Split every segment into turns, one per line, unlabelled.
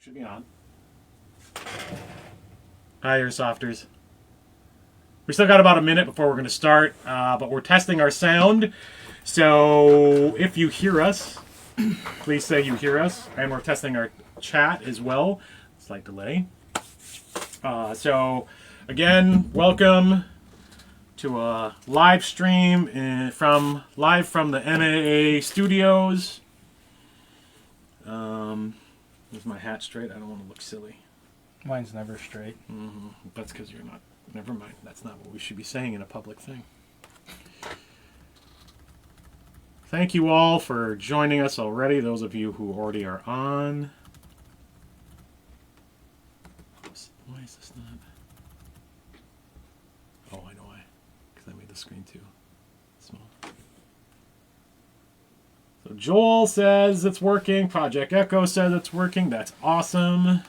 Should be on. Hi, Airsofters. We still got about a minute before we're going to start, but we're testing our sound. So if you hear us, please say you hear us. And we're testing our chat as well. Slight delay. So again, welcome to a live stream from the MAA studios. Is my hat straight? I don't want to look silly.
Mine's never straight.
Mm-hmm. That's because you're not. Never mind. That's not what we should be saying in a public thing. Thank you all for joining us already. Those of you who already are on. Why is this not? Oh, I know why. Because I made the screen too small. So Joel says it's working. Project Echo says it's working. That's awesome.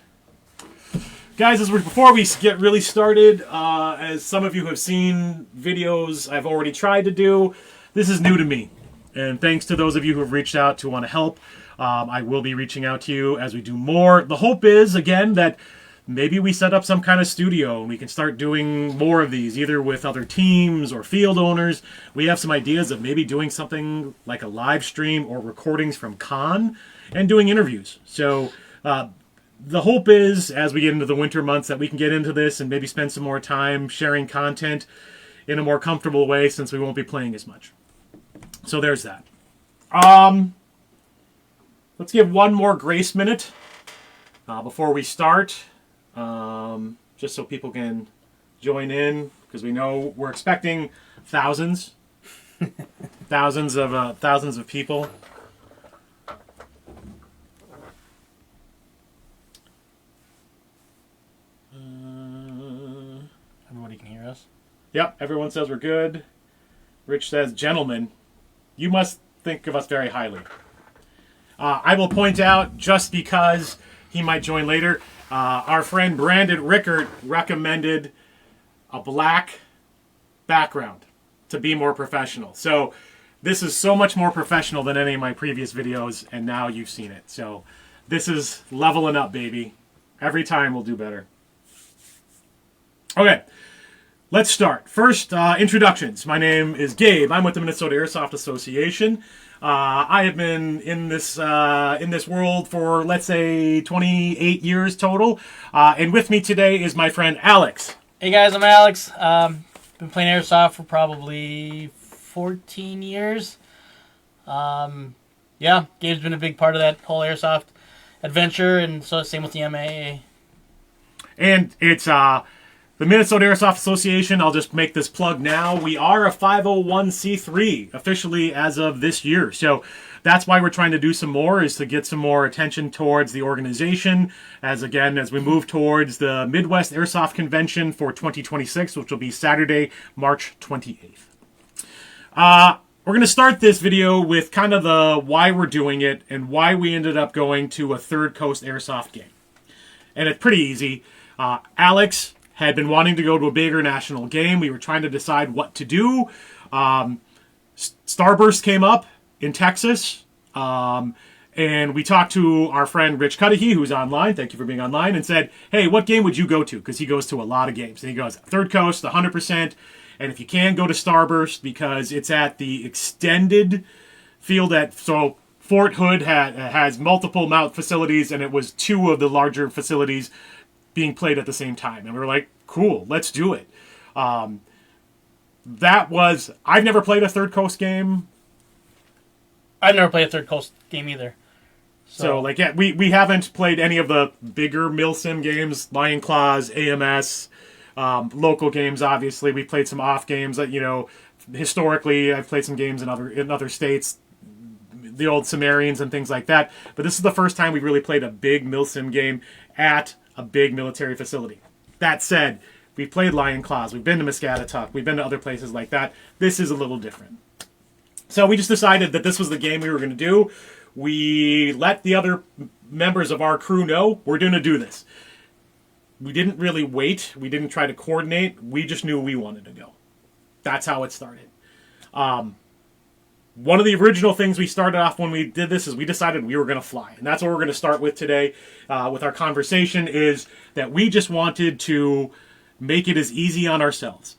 Guys, before we get really started, as some of you have seen videos I've already tried to do, this is new to me. And thanks to those of you who have reached out to want to help. I will be reaching out to you as we do more. The hope is, again, that maybe we set up some kind of studio and we can start doing more of these, either with other teams or field owners. We have some ideas of maybe doing something like a live stream or recordings from con and doing interviews. So the hope is, as we get into the winter months, that we can get into this and maybe spend some more time sharing content in a more comfortable way, since we won't be playing as much. So there's that. Let's give one more grace minute before we start. Just so people can join in, because we know we're expecting thousands of people.
Everybody can hear us?
Yep, everyone says we're good. Rich says, gentlemen, you must think of us very highly. I will point out, just because he might join later, our friend Brandon Rickard recommended a black background to be more professional. So this is so much more professional than any of my previous videos, and now you've seen it. So this is leveling up, baby. Every time we'll do better. Okay, let's start. First, introductions. My name is Gabe. I'm with the Minnesota Airsoft Association. I have been in this world for, let's say, 28 years total. And with me today is my friend Alex.
Hey guys, I'm Alex. Been playing Airsoft for probably 14 years. Yeah, Gabe's been a big part of that whole Airsoft adventure, and so same with the MAA.
And it's the Minnesota Airsoft Association. I'll just make this plug now. We are a 501c3 officially as of this year. So that's why we're trying to do some more, is to get some more attention towards the organization as we move towards the Midwest Airsoft Convention for 2026, which will be Saturday, March 28th. We're going to start this video with kind of the why we're doing it and why we ended up going to a Third Coast Airsoft game. And it's pretty easy. Alex had been wanting to go to a bigger national game. We were trying to decide what to do. Starburst came up in Texas. And we talked to our friend Rich Cudahy, who's online. Thank you for being online. And said, hey, what game would you go to? Because he goes to a lot of games. And he goes, Third Coast, 100%. And if you can, go to Starburst, because it's at the extended field so Fort Hood has multiple mount facilities, and it was two of the larger facilities being played at the same time. And we were like, cool, let's do it. I've never played a Third Coast game.
I've never played a Third Coast game either.
So we haven't played any of the bigger milsim games, Lion Claws, AMS, local games, obviously. We played some off games that, historically I've played some games in other states, the old Sumerians and things like that. But this is the first time we really played a big milsim game at a big military facility. That said, we've played Lion Claws, we've been to Muscatatuck, we've been to other places like that. This is a little different. So we just decided that this was the game we were going to do. We let the other members of our crew know we're going to do this. We didn't really wait. We didn't try to coordinate. We just knew we wanted to go. That's how it started. one of the original things we started off when we did this is we decided we were going to fly. And that's what we're going to start with today with our conversation, is that we just wanted to make it as easy on ourselves.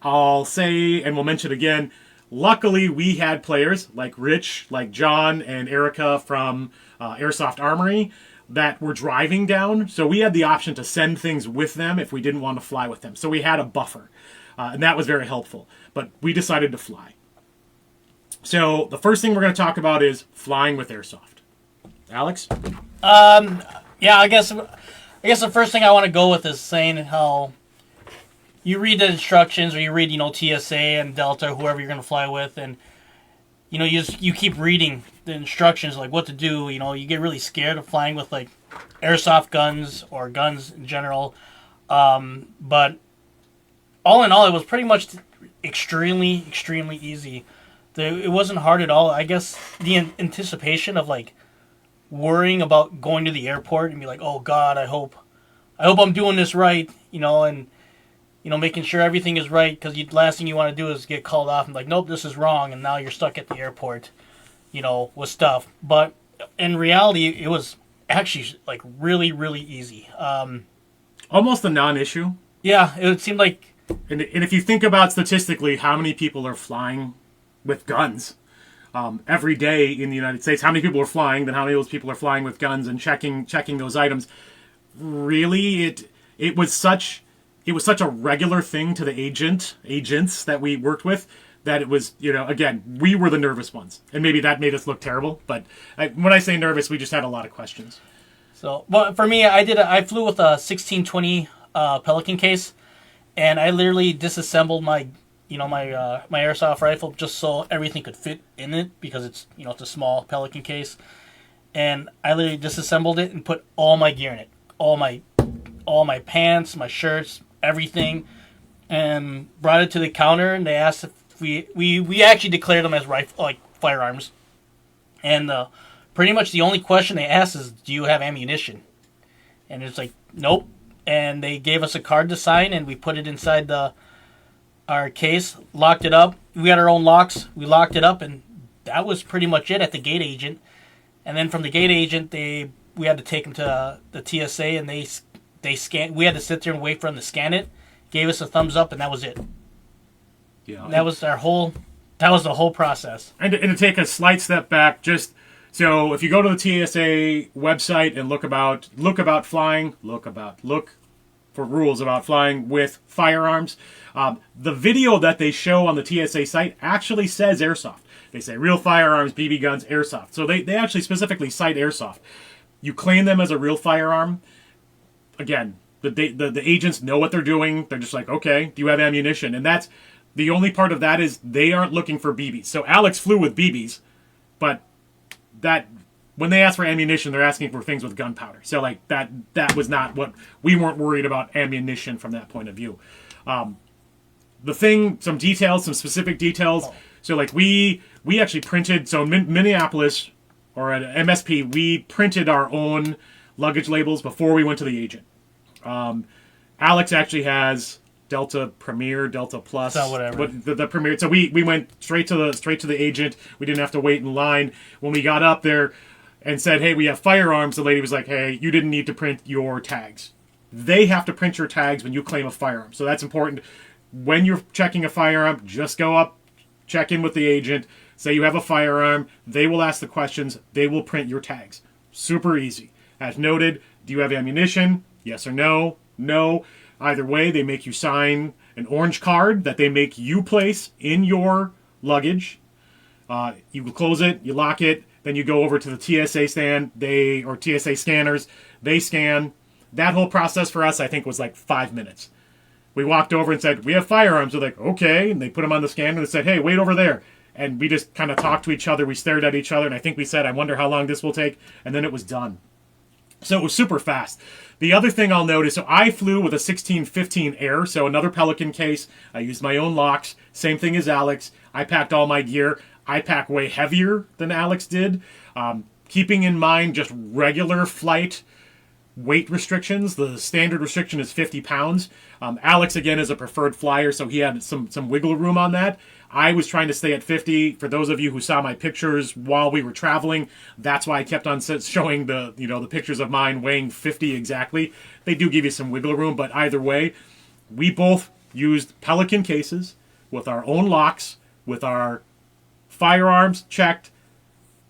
I'll say, and we'll mention again, luckily we had players like Rich, like John, and Erica from Airsoft Armory that were driving down. So we had the option to send things with them if we didn't want to fly with them. So we had a buffer. And that was very helpful. But we decided to fly. So the first thing we're going to talk about is flying with Airsoft. Alex?
Yeah, I guess the first thing I want to go with is saying how you read the instructions, or you read, TSA and Delta, whoever you're going to fly with, and you keep reading the instructions, like what to do. You get really scared of flying with like airsoft guns or guns in general. But all in all, it was pretty much extremely, extremely easy. It wasn't hard at all. I guess the anticipation of like worrying about going to the airport and be like, oh God, I hope I'm doing this right, and making sure everything is right, because the last thing you want to do is get called off and like, nope, this is wrong, and now you're stuck at the airport, with stuff. But in reality, it was actually like really, really easy.
Almost a non-issue.
Yeah, it seemed like.
And if you think about statistically how many people are flying with guns every day in the United States, how many people are flying, then how many of those people are flying with guns and checking those items. Really, it was such a regular thing to the agents that we worked with, that it was, again, we were the nervous ones. And maybe that made us look terrible. But when I say nervous, we just had a lot of questions.
So, well, for me, I flew with a 1620 Pelican case, and I literally disassembled my airsoft rifle just so everything could fit in it, because it's, it's a small Pelican case. And I literally disassembled it and put all my gear in it. All my pants, my shirts, everything, and brought it to the counter, and they asked if we actually declared them as firearms. And pretty much the only question they asked is, do you have ammunition? And it's like, nope. And they gave us a card to sign, and we put it inside our case, locked it up. We had our own locks. We locked it up, and that was pretty much it at the gate agent. And then from the gate agent, we had to take them to the TSA, and they scanned. We had to sit there and wait for them to scan it. Gave us a thumbs up, and that was it. Yeah, and that was the whole process. And
to take a slight step back, just so if you go to the TSA website and look for rules about flying with firearms, the video that they show on the TSA site actually says airsoft. They say real firearms, BB guns, airsoft. So they actually specifically cite airsoft. You claim them as a real firearm. Again, the agents know what they're doing. They're just like, okay, do you have ammunition? And that's the only part of that, is they aren't looking for BBs. So Alex flew with BBs, but that when they ask for ammunition, they're asking for things with gunpowder. So like that was not what we weren't worried about ammunition from that point of view. Some specific details. So like we actually printed. So in Minneapolis or at MSP, we printed our own luggage labels before we went to the agent. Alex actually has Delta Premier, Delta Plus,
so whatever.
The Premier. So we went straight to the agent. We didn't have to wait in line. When we got up there and said, hey, we have firearms, the lady was like, hey, you didn't need to print your tags. They have to print your tags when you claim a firearm. So that's important. When you're checking a firearm, just go up, check in with the agent, say you have a firearm. They will ask the questions. They will print your tags. Super easy. As noted, do you have ammunition? Yes or no? No. Either way, they make you sign an orange card that they make you place in your luggage. You close it, you lock it, then you go over to the TSA stand, or TSA scanners. They scan. That whole process for us, I think, was like 5 minutes. We walked over and said, we have firearms. They're like, okay. And they put them on the scanner and said, hey, wait over there. And we just kind of talked to each other. We stared at each other, and I think we said, I wonder how long this will take. And then it was done. So it was super fast. The other thing I'll note is, so I flew with a 1615 Air, so another Pelican case. I used my own locks. Same thing as Alex. I packed all my gear. I pack way heavier than Alex did. Keeping in mind just regular flight weight restrictions. The standard restriction is 50 pounds. Alex, again, is a preferred flyer, so he had some wiggle room on that. I was trying to stay at 50. For those of you who saw my pictures while we were traveling, that's why I kept on showing the pictures of mine weighing 50 exactly. They do give you some wiggle room, but either way, we both used Pelican cases with our own locks, with our firearms checked,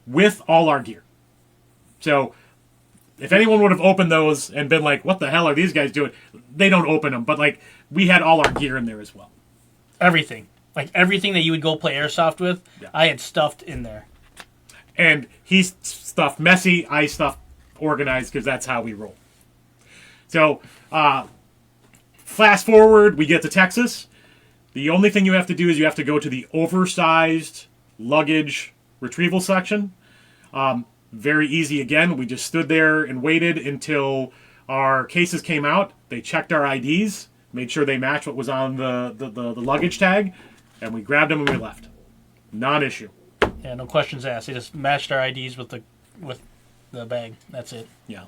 with all our gear. So if anyone would have opened those and been like, what the hell are these guys doing? They don't open them, but like we had all our gear in there as well.
Everything. Like everything that you would go play Airsoft with, yeah. I had stuffed in there.
And he's stuffed messy, I stuffed organized, because that's how we roll. So, fast forward, we get to Texas. The only thing you have to do is you have to go to the oversized luggage retrieval section. Very easy again. We just stood there and waited until our cases came out. They checked our IDs, made sure they matched what was on the luggage tag, and we grabbed them and we left. Non-issue.
Yeah, no questions asked. They just matched our IDs with the bag. That's it.
Yeah.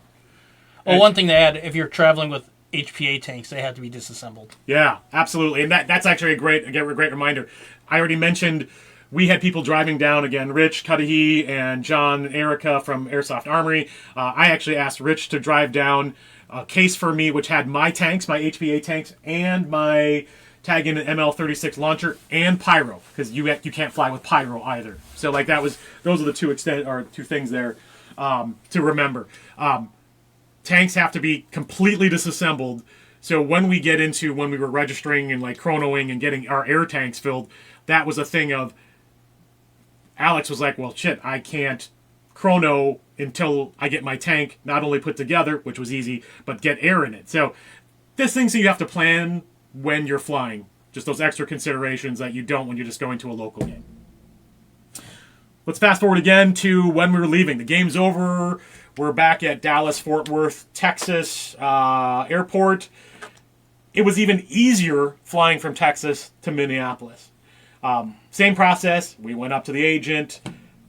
Well, one thing to add, if you're traveling with HPA tanks, they have to be disassembled.
Yeah, absolutely. And that's actually a great reminder. I already mentioned we had people driving down, again, Rich, Cudahy, and John and Erica from Airsoft Armory. I actually asked Rich to drive down a case for me, which had my tanks, my HPA tanks, and my tag in an ML36 launcher, and pyro, because you can't fly with pyro either. So like those are the two things there to remember. Tanks have to be completely disassembled. So when we were registering and like chronoing and getting our air tanks filled, that was a thing of Alex was like, well, shit, I can't chrono until I get my tank not only put together, which was easy, but get air in it. So this thing, so you have to plan when you're flying. Just those extra considerations that you don't when you're just going to a local game. Let's fast forward again to when we were leaving. The game's over. We're back at Dallas-Fort Worth, Texas airport. It was even easier flying from Texas to Minneapolis. Same process. We went up to the agent.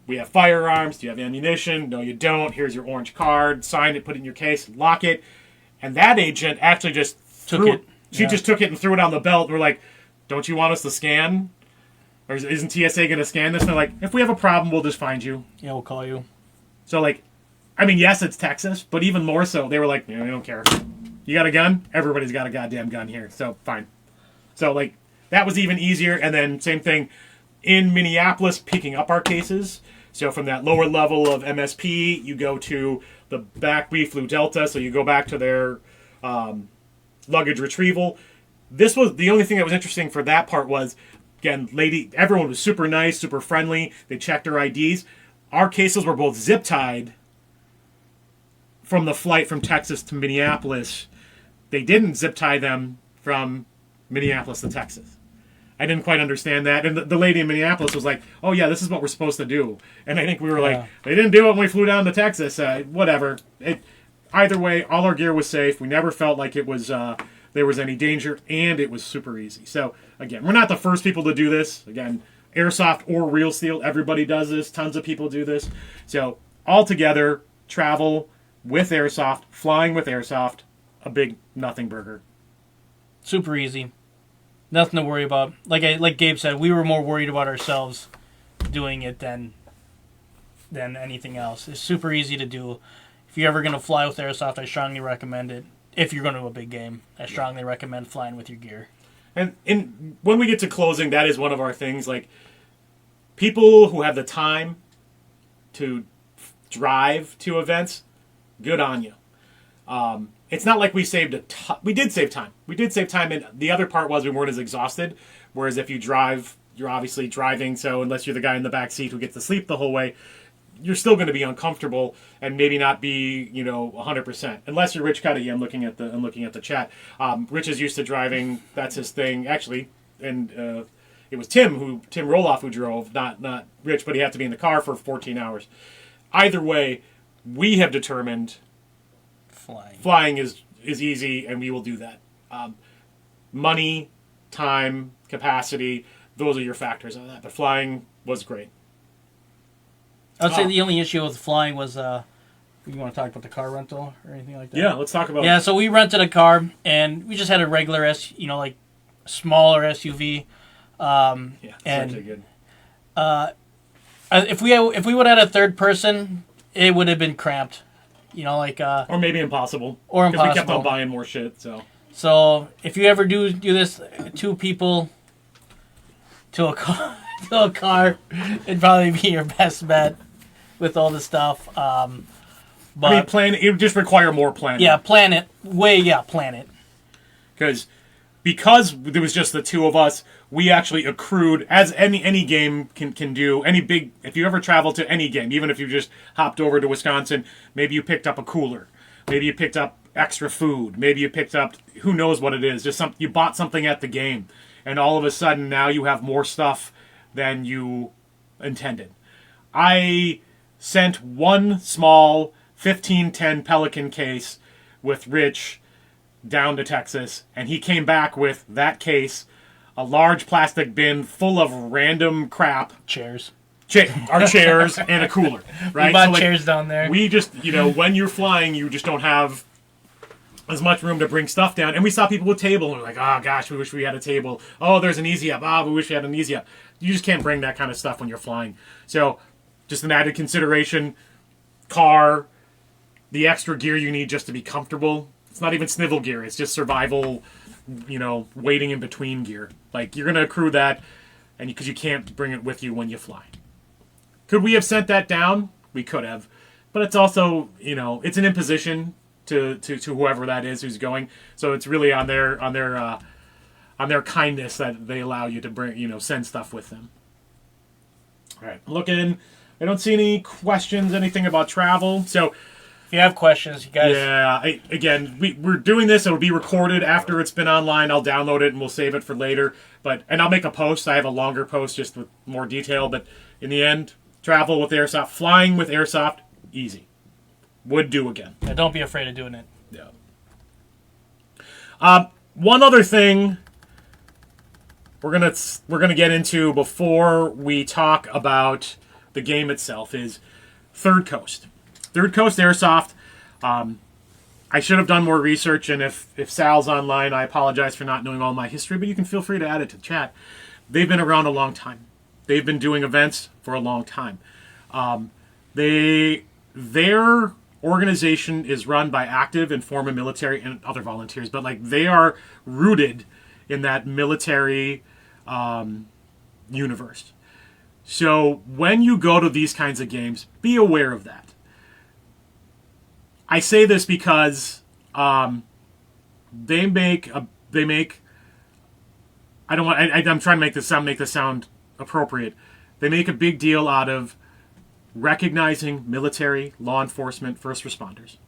We have firearms. Do you have ammunition? No, you don't. Here's your orange card. Sign it, put it in your case, lock it. And that agent actually just
took it.
She just took it and threw it on the belt. We're like, don't you want us to scan? Or isn't TSA going to scan this? And they're like, if we have a problem, we'll just find you.
Yeah, we'll call you.
So, like, I mean, yes, it's Texas, but even more so, they were like, we don't care. You got a gun? Everybody's got a goddamn gun here, so fine. So, like, that was even easier. And then same thing in Minneapolis, picking up our cases. So from that lower level of MSP, you go to the back. We flew Delta, so you go back to their luggage retrieval. This was the only thing that was interesting for that part was, again, everyone was super nice, super friendly. They checked our IDs. Our cases were both zip tied from the flight from Texas to Minneapolis. They didn't zip tie them from Minneapolis to Texas. I didn't quite understand that. And the lady in Minneapolis was like, oh, yeah, this is what we're supposed to do. And I think we were like, they didn't do it when we flew down to Texas. Whatever. Either way, all our gear was safe. We never felt like it was there was any danger, and it was super easy. So, again, we're not the first people to do this. Again, Airsoft or Real Steel, everybody does this. Tons of people do this. So, all together, travel with Airsoft, flying with Airsoft, a big nothing burger.
Super easy. Nothing to worry about. Like Gabe said, we were more worried about ourselves doing it than anything else. It's super easy to do. If you're ever going to fly with Airsoft, I strongly recommend it. If you're going to a big game, I strongly recommend flying with your gear.
And when we get to closing, that is one of our things. Like, people who have the time to drive to events, good on you. It's not like we saved we did save time. We did save time, and the other part was we weren't as exhausted. Whereas if you drive, you're obviously driving, so unless you're the guy in the back seat who gets to sleep the whole way, you're still going to be uncomfortable and maybe not be, 100%. Unless you're Rich Cuddy, I'm looking at the chat. Rich is used to driving. That's his thing, actually. And it was Tim Roloff who drove, not Rich, but he had to be in the car for 14 hours. Either way, we have determined flying is easy, and we will do that. Money, time, capacity, those are your factors on that. But flying was great.
I would say the only issue with flying was You want to talk about the car rental or anything like that?
Yeah, let's talk about.
Yeah, so we rented a car, and we just had a regular like smaller SUV.
Yeah, it's
and
actually good.
If we would have had a third person, it would have been cramped. Like
Or maybe impossible.
Or
Because we kept
impossible.
on buying more shit, so.
So if you ever do this, 2 people to a car, it'd probably be your best bet with all the stuff. But
I mean, it would just require more planning.
yeah, plan it. Plan it.
Because there was just the 2 of us, we actually accrued, as any game can do, if you ever travel to any game, even if you just hopped over to Wisconsin, maybe you picked up a cooler, maybe you picked up extra food, maybe you picked up, who knows what it is, you bought something at the game, and all of a sudden now you have more stuff than you intended. I sent one small 1510 Pelican case with Rich down to Texas, and he came back with that case, a large plastic bin full of random crap,
Chairs.
Our chairs, and a cooler. Right?
We bought chairs down there.
We just, when you're flying, you just don't have as much room to bring stuff down. And we saw people with table, and we're like, oh gosh, we wish we had a table. Oh, there's an easy up. We wish we had an easy up. You just can't bring that kind of stuff when you're flying. So, just an added consideration, car, the extra gear you need just to be comfortable. It's not even snivel gear. It's just survival, waiting in between gear. Like, you're going to accrue that and because you can't bring it with you when you fly. Could we have sent that down? We could have. But it's also, it's an imposition to whoever that is who's going. So it's really on their kindness that they allow you to bring, send stuff with them. All right. Looking, I don't see any questions, anything about travel. So
if you have questions, you guys.
Yeah, we're doing this. It'll be recorded after it's been online. I'll download it and we'll save it for later. And I'll make a post. I have a longer post just with more detail. But in the end, travel with Airsoft, flying with Airsoft, easy. Would do again.
Yeah, don't be afraid of doing it.
Yeah. One other thing we're gonna get into before we talk about the game itself is Third Coast. Third Coast Airsoft. I should have done more research, and if Sal's online, I apologize for not knowing all my history, but you can feel free to add it to the chat. They've been around a long time. They've been doing events for a long time. Their organization is run by active and former military and other volunteers, but they are rooted in that military universe. So when you go to these kinds of games, be aware of that. I say this because I'm trying to make this sound appropriate. They make a big deal out of recognizing military, law enforcement, first responders.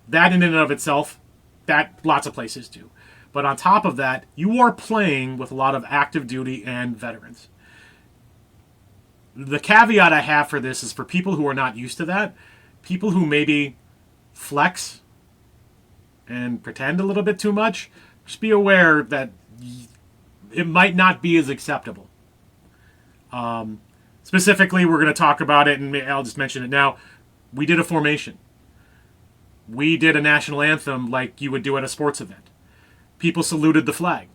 That in and of itself, that lots of places do. But on top of that, you are playing with a lot of active duty and veterans. The caveat I have for this is for people who are not used to that, people who maybe flex and pretend a little bit too much, just be aware that it might not be as acceptable. Specifically, we're going to talk about it, and I'll just mention it now. We did a formation. We did a national anthem like you would do at a sports event. People saluted the flag.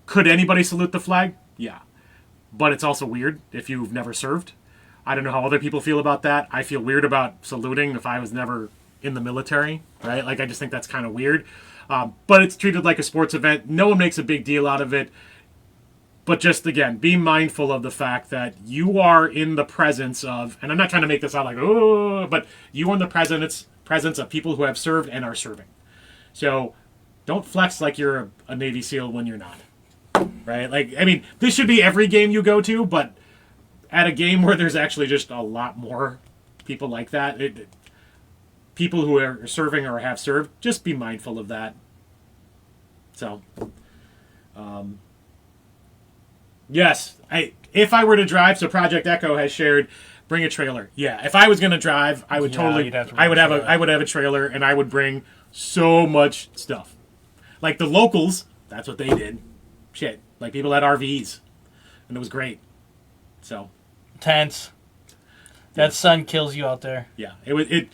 Could anybody salute the flag? Yeah. But it's also weird if you've never served. I don't know how other people feel about that. I feel weird about saluting if I was never in the military, right? I just think that's kind of weird. But it's treated like a sports event. No one makes a big deal out of it. But just, again, be mindful of the fact that you are in the presence of, and I'm not trying to make this out like, oh, but you are in the presence of people who have served and are serving. So don't flex like you're a Navy SEAL when you're not, right? This should be every game you go to, but at a game where there's actually just a lot more people like that, people who are serving or have served, just be mindful of that. So, yes, if I were to drive, so Project Echo has shared, bring a trailer. Yeah, if I was going to drive, I would I would have a trailer, and I would bring so much stuff. Like the locals, that's what they did. Shit, people had RVs, and it was great. So,
tents. That sun kills you out there.
Yeah, it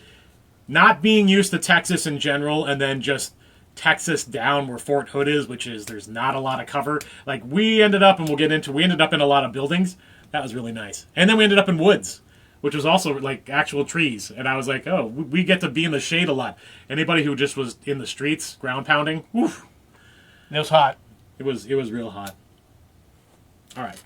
not being used to Texas in general, and then just Texas down where Fort Hood is, which is there's not a lot of cover. Like we ended up, and we ended up in a lot of buildings. That was really nice, and then we ended up in woods, which was also like actual trees. And I was like, oh, we get to be in the shade a lot. Anybody who just was in the streets, ground pounding, oof.
It was hot.
It was real hot. All right.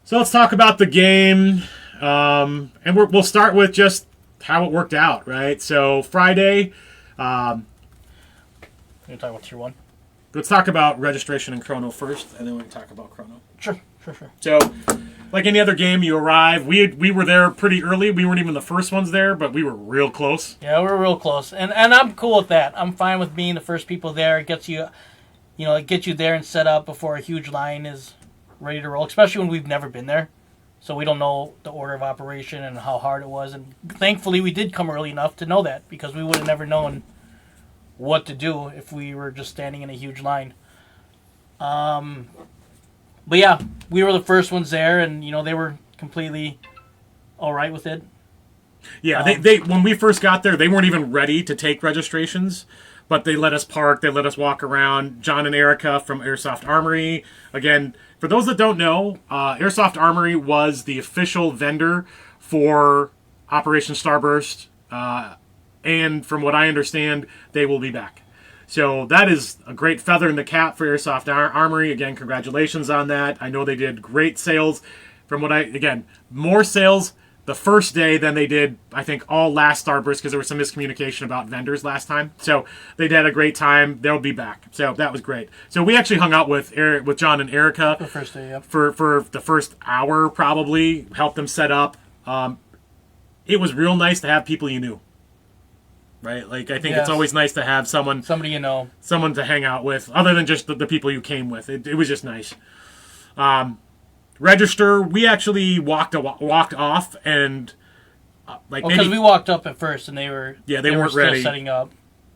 So let's talk about the game, and we'll start with just how it worked out, right? So Friday,
You're talking about tier 1?
let's talk about registration and chrono first, and then we can talk about chrono.
Sure.
So, like any other game, you arrive. We were there pretty early. We weren't even the first ones there, but we were real close.
Yeah, we're real close, and I'm cool with that. I'm fine with being the first people there. It gets you, it gets you there and set up before a huge line is ready to roll. Especially when we've never been there, so we don't know the order of operation and how hard it was. And thankfully, we did come early enough to know that, because we would have never known what to do if we were just standing in a huge line. But yeah, we were the first ones there, and they were completely all right with it.
Yeah, they when we first got there, they weren't even ready to take registrations, but they let us park, they let us walk around. John and Erica from Airsoft Armory. Again, for those that don't know, Airsoft Armory was the official vendor for Operation Starburst, and from what I understand, they will be back. So that is a great feather in the cap for Airsoft Armory. Again, congratulations on that. I know they did great sales. More sales the first day than they did, I think, all last Starburst, because there was some miscommunication about vendors last time. So they did a great time. They'll be back. So that was great. So we actually hung out with John and Erica
The first day, yep.
for the first hour, probably. Helped them set up. It was real nice to have people you knew. Right? Like, I think
Yes.
it's always nice to have someone to hang out with, other than just the people you came with. It was just nice. Register, we actually walked off, and
because we walked up at first, and they were
weren't
still
ready.
setting up.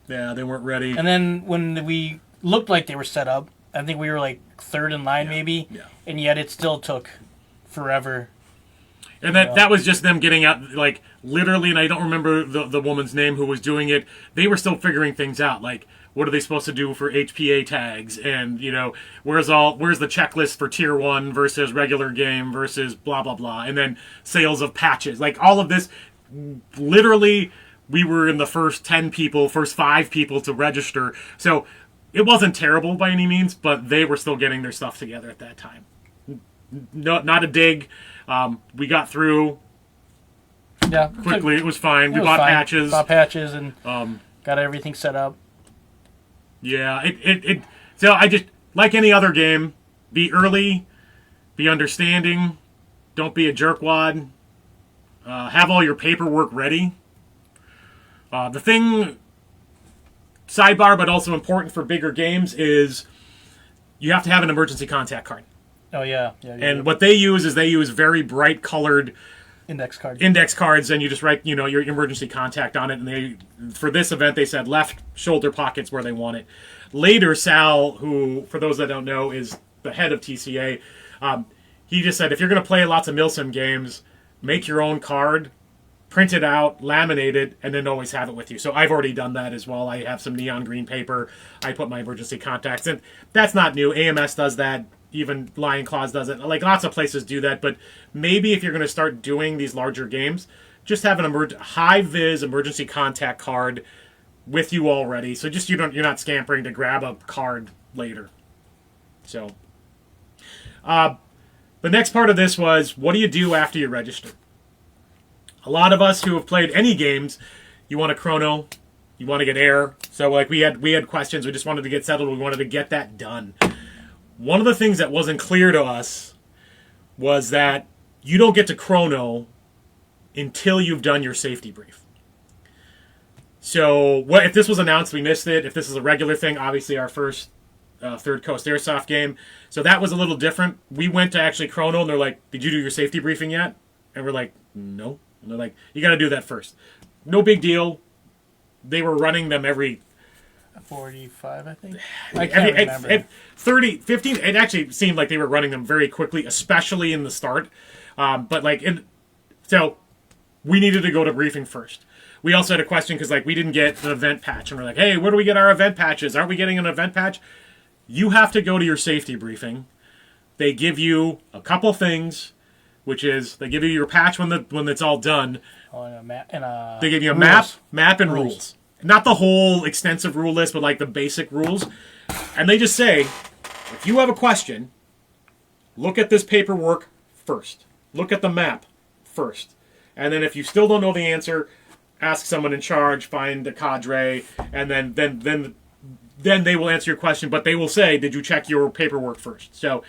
Yeah, they weren't ready.
And then when we looked like they were set up, I think we were like third in line, maybe.
Yeah.
And yet it still took forever.
And that was just them getting out, like, literally, and I don't remember the woman's name who was doing it. They were still figuring things out, like, what are they supposed to do for HPA tags? And, where's the checklist for Tier 1 versus regular game versus blah, blah, blah. And then sales of patches. Like, all of this, literally, we were in the first 5 people to register. So it wasn't terrible by any means, but they were still getting their stuff together at that time. No, not a dig. We got through quickly. It was fine. We bought patches.
Bought patches and got everything set up.
Yeah, so I just, like any other game, be early, be understanding, don't be a jerkwad, have all your paperwork ready. The thing, sidebar, but also important for bigger games, is you have to have an emergency contact card.
Oh, yeah.
And what they use is very bright colored
index
cards, and you just write, your emergency contact on it. And for this event, they said left shoulder pockets where they want it. Later, Sal, who, for those that don't know, is the head of TCA, he just said, if you're going to play lots of milsim games, make your own card, print it out, laminate it, and then always have it with you. So I've already done that as well. I have some neon green paper. I put my emergency contacts in. That's not new. AMS does that. Even Lion Claws does it. Like, lots of places do that. But maybe if you're going to start doing these larger games, just have an high-vis emergency contact card with you already. So just you're not scampering to grab a card later. So, the next part of this was, what do you do after you register? A lot of us who have played any games, you want a chrono, you want to get air. So, like, we had questions. We just wanted to get settled. We wanted to get that done. One of the things that wasn't clear to us was that you don't get to chrono until you've done your safety brief. So if this was announced, we missed it. If this is a regular thing, obviously our first Third Coast Airsoft game. So that was a little different. We went to actually chrono, and they're like, did you do your safety briefing yet? And we're like, no. And they're like, you got to do that first. No big deal. They were running them every
45, I think. I can't remember.
30, 15. It actually seemed like they were running them very quickly, especially in the start. But like So we needed to go to briefing first. We also had a question because like we didn't get an event patch, and we're like, hey, where do we get our event patches? Aren't we getting an event patch? You have to go to your safety briefing. They give you a couple things, which is they give you your patch when it's all done.
Oh, and a map
they give you a
rules.
map and rules. Not the whole extensive rule list, but like the basic rules. And they just say, if you have a question, look at this paperwork first. Look at the map first. And then if you still don't know the answer, ask someone in charge, find a cadre, and then they will answer your question. But they will say, did you check your paperwork first? So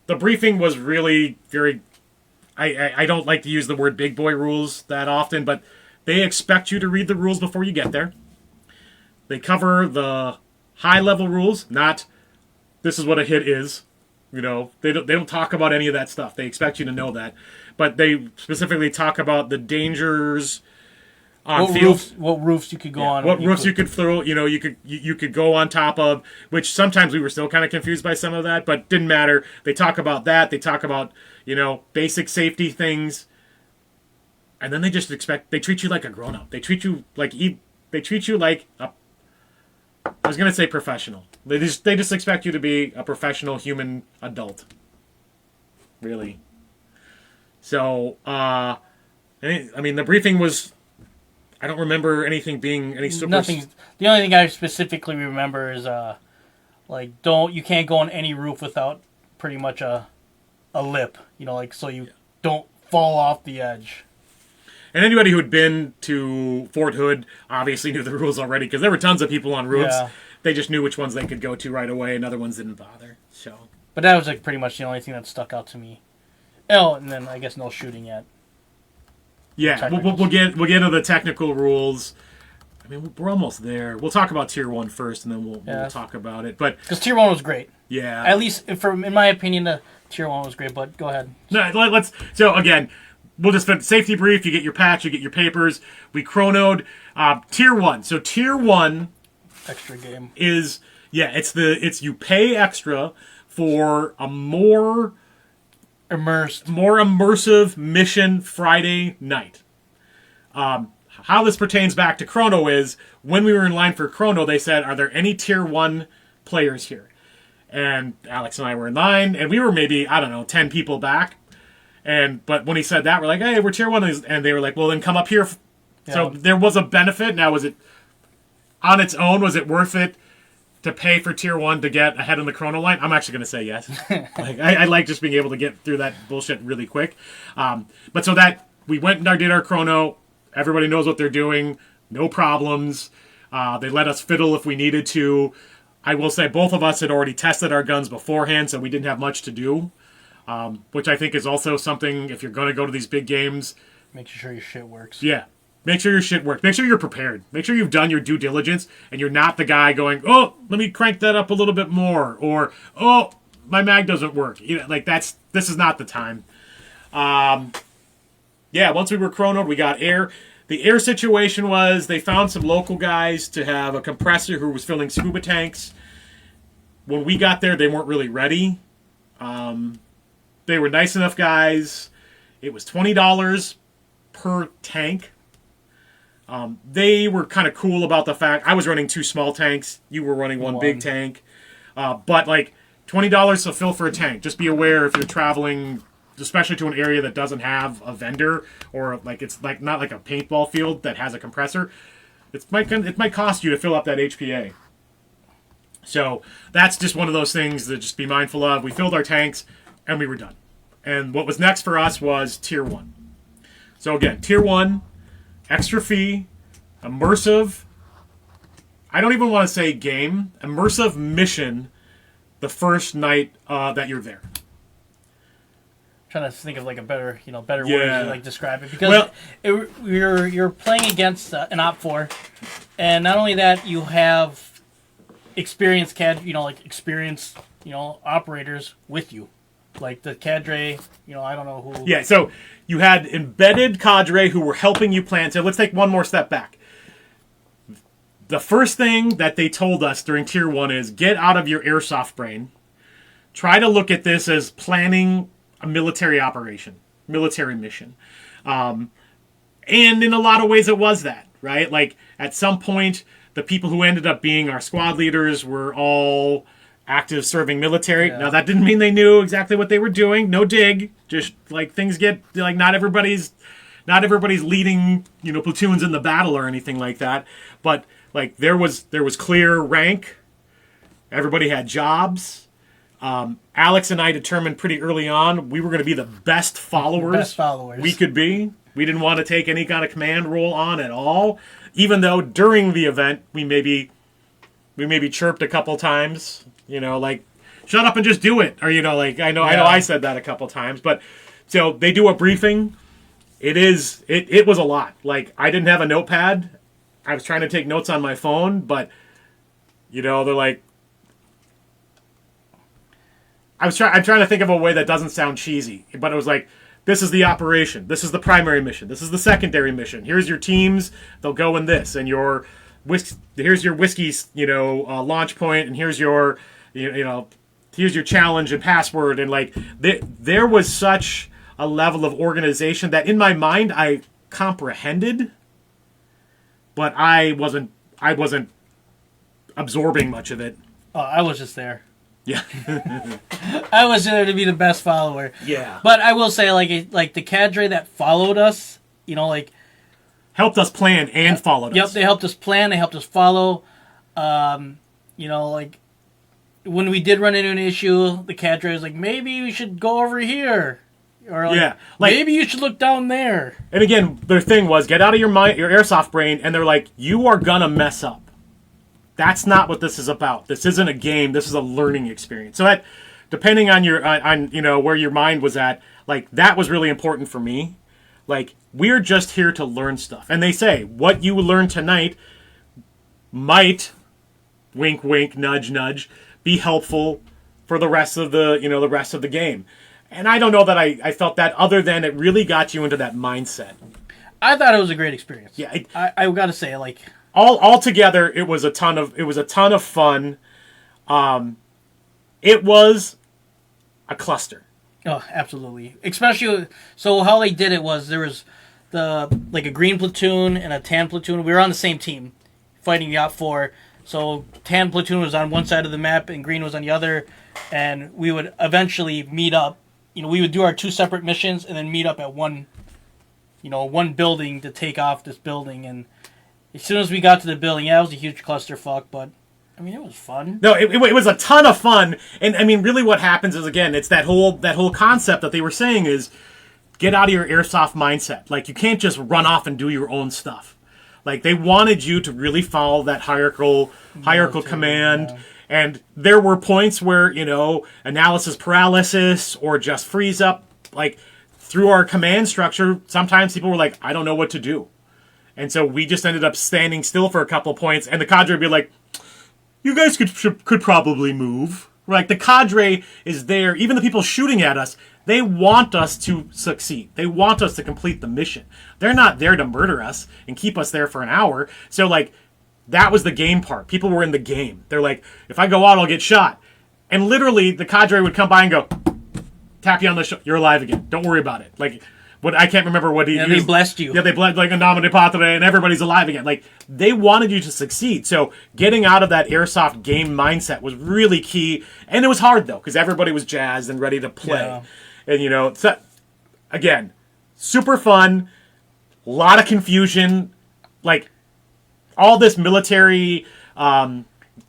the briefing was really very... I don't like to use the word big boy rules that often, but they expect you to read the rules before you get there. They cover the high-level rules, not this is what a hit is. You know, they don't talk about any of that stuff. They expect you to know that. But they specifically talk about the dangers on field.
What roofs you could go on.
What roofs you could throw, you know, you could go on top of, which sometimes we were still kind of confused by some of that, but didn't matter. They talk about that. They talk about, you know, basic safety things. And then they treat you like a grown-up. They treat you like a, I was going to say professional. They just expect you to be a professional human adult. Really. So, I mean, the briefing was, I don't remember anything being any super...
Nothing. The only thing I specifically remember is, you can't go on any roof without pretty much a lip, you know, like, so you don't fall off the edge. And
anybody who'd been to Fort Hood obviously knew the rules already, because there were tons of people on roofs. Yeah. They just knew which ones they could go to right away, and other ones didn't bother. So,
but that was like pretty much the only thing that stuck out to me. Oh, and then I guess no shooting yet.
Yeah, we'll get into the technical rules. I mean, we're almost there. We'll talk about Tier 1 first, and then we'll talk about it. But
because Tier 1 was great.
Yeah.
At least, in my opinion, the Tier 1 was great, but go ahead.
No, so again, we'll just fit safety brief. You get your patch, you get your papers. We chronoed Tier 1. So Tier 1
extra game
is it's you pay extra for a more immersive mission Friday night. How this pertains back to Chrono is, when we were in line for Chrono, they said, are there any Tier 1 players here? And Alex and I were in line, and we were maybe, 10 people back. But when he said that, we're like, hey, we're Tier 1. And they were like, well, then come up here. Yeah. So there was a benefit. Now, was it, on its own, was it worth it to pay for Tier 1 to get ahead in the Chrono line? I'm actually going to say yes. I like just being able to get through that bullshit really quick. But so that, we went and did our Chrono. Everybody knows what they're doing. No problems. They let us fiddle if we needed to. I will say both of us had already tested our guns beforehand, so we didn't have much to do. Which I think is also something, if you're going to go to these big games...
Make sure your shit works.
Yeah. Make sure your shit works. Make sure you're prepared. Make sure you've done your due diligence, and you're not the guy going, oh, let me crank that up a little bit more, or, oh, my mag doesn't work. You know, like, this is not the time. Once we were chronoed, we got air. The air situation was they found some local guys to have a compressor who was filling scuba tanks. When we got there, they weren't really ready. They were nice enough guys. It was $20 per tank. They were kind of cool about the fact I was running 2 small tanks. You were running one big tank. But like $20 to fill for a tank. Just be aware if you're traveling, especially to an area that doesn't have a vendor, or like it's like not like a paintball field that has a compressor. It might cost you to fill up that HPA. So that's just one of those things to just be mindful of. We filled our tanks, and we were done. And what was next for us was Tier 1. So again, Tier 1, extra fee, immersive, I don't even want to say game, immersive mission the first night that you're there.
Trying to think of like a better word to like describe it, because you're playing against an Op 4, and not only that, you have experienced operators with you, like the cadre. I don't know who. Yeah,
so you had embedded cadre who were helping you plan. So let's take one more step back. The first thing that they told us during Tier 1 is get out of your airsoft brain. Try to look at this as planning a military operation, military mission. And in a lot of ways it was that, right? Like, at some point, the people who ended up being our squad leaders were all active serving military.
Yeah.
Now, that didn't mean they knew exactly what they were doing. No dig. Just, like, things get, like, not everybody's leading, platoons in the battle or anything like that. But, like, there was clear rank. Everybody had jobs. Alex and I determined pretty early on we were going to be the best followers we could be. We didn't want to take any kind of command role on at all, even though during the event we maybe chirped a couple times, like, shut up and just do it, or I know I said that a couple times, but so they do a briefing. It was a lot. Like, I didn't have a notepad. I was trying to take notes on my phone, but they're like, I'm trying to think of a way that doesn't sound cheesy, but it was like, this is the operation. This is the primary mission. This is the secondary mission. Here's your teams. They'll go in this, and here's your whiskey, launch point, and here's your, here's your challenge and password, and like there was such a level of organization that in my mind I comprehended, but I wasn't absorbing much of it.
Oh, I was just there.
Yeah.
I was there to be the best follower.
Yeah.
But I will say, like the cadre that followed us,
helped us plan and followed us.
Yep, they helped us plan. They helped us follow. Like when we did run into an issue, the cadre was like, maybe we should go over here. Or like, maybe you should look down there.
And again, their thing was, get out of your airsoft brain, and they're like, you are gonna mess up. That's not what this is about. This isn't a game. This is a learning experience. So that, depending on your where your mind was at, like, that was really important for me. Like, we're just here to learn stuff. And they say what you learn tonight might, wink wink, nudge nudge, be helpful for the rest of the game. And I don't know that I felt that, other than it really got you into that mindset.
I thought it was a great experience.
Yeah,
I gotta say, like,
all together, it was a ton of fun. It was a cluster.
Oh, absolutely. Especially, so how they did it was, there was a green platoon and a tan platoon. We were on the same team, fighting the OPFOR. So tan platoon was on one side of the map and green was on the other, and we would eventually meet up. We would do our two separate missions and then meet up at one building to take off this building. And as soon as we got to the building, it was a huge clusterfuck, but I mean, it was fun.
No, it was a ton of fun. And I mean, really what happens is, again, it's that whole concept that they were saying is, get out of your airsoft mindset. Like, you can't just run off and do your own stuff. Like, they wanted you to really follow that hierarchical command. Yeah. And there were points where, analysis paralysis or just freeze up, like, through our command structure, sometimes people were like, I don't know what to do. And so we just ended up standing still for a couple of points, and the cadre would be like, you guys could probably move. Like, the cadre is there. Even the people shooting at us, they want us to succeed. They want us to complete the mission. They're not there to murder us and keep us there for an hour. So, like, that was the game part. People were in the game. They're like, if I go out, I'll get shot. And literally, the cadre would come by and go, tap you on the shoulder. You're alive again. Don't worry about it. Like, what, I can't remember what he used.
They blessed you.
Yeah, they blessed, like, a nomine patre, and everybody's alive again. Like, they wanted you to succeed. So getting out of that airsoft game mindset was really key. And it was hard, though, because everybody was jazzed and ready to play. Yeah. And, so, again, super fun, a lot of confusion, like, all this military, kind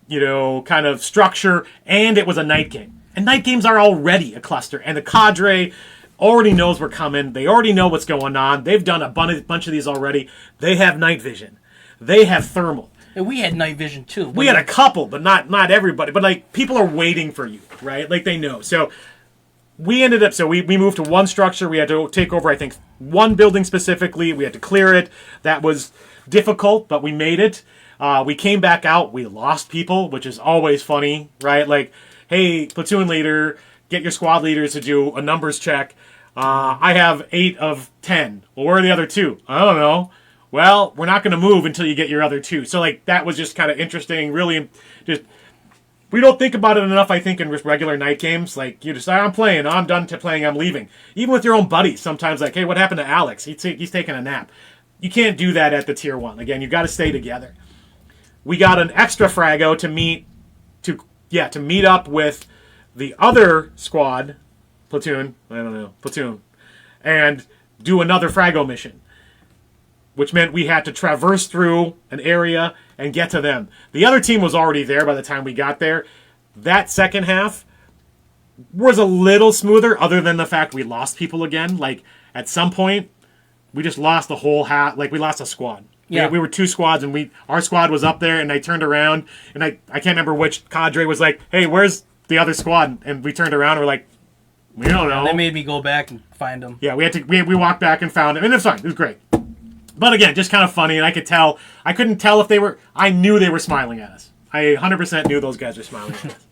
of structure, and it was a night game. And night games are already a cluster, and the cadre already knows we're coming. They already know what's going on. They've done a bunch of these already. They have night vision. They have thermal.
And we had night vision, too.
We had a couple, but not everybody. But, like, people are waiting for you, right? Like, they know. So we ended up, we moved to one structure. We had to take over, I think, one building specifically. We had to clear it. That was difficult, but we made it. We came back out. We lost people, which is always funny, right? Like, hey, platoon leader, get your squad leaders to do a numbers check. I have 8 of 10. Well, where are the other 2? I don't know. Well, we're not going to move until you get your other 2. So, like, that was just kind of interesting. Really, just we don't think about it enough, I think, in regular night games. Like, you just, I'm playing, I'm done playing, I'm leaving. Even with your own buddies, sometimes like, hey, what happened to Alex? He's taking a nap. You can't do that at the Tier 1. Again, you've got to stay together. We got an extra frago to meet up with the other squad, platoon, and do another frago mission, which meant we had to traverse through an area and get to them. The other team was already there by the time we got there. That second half was a little smoother, other than the fact we lost people again. Like, at some point, we just lost the whole half. Like, we lost a squad. Yeah. We were 2 squads, and our squad was up there, and I turned around, and I can't remember which cadre was like, hey, where's the other squad? And we turned around, and we're like, we don't know.
They made me go back and find them.
Yeah, we walked back and found them, and it was fine. It was great. But again, just kind of funny, and I couldn't tell if I knew they were smiling at us. I 100% knew those guys were smiling at us.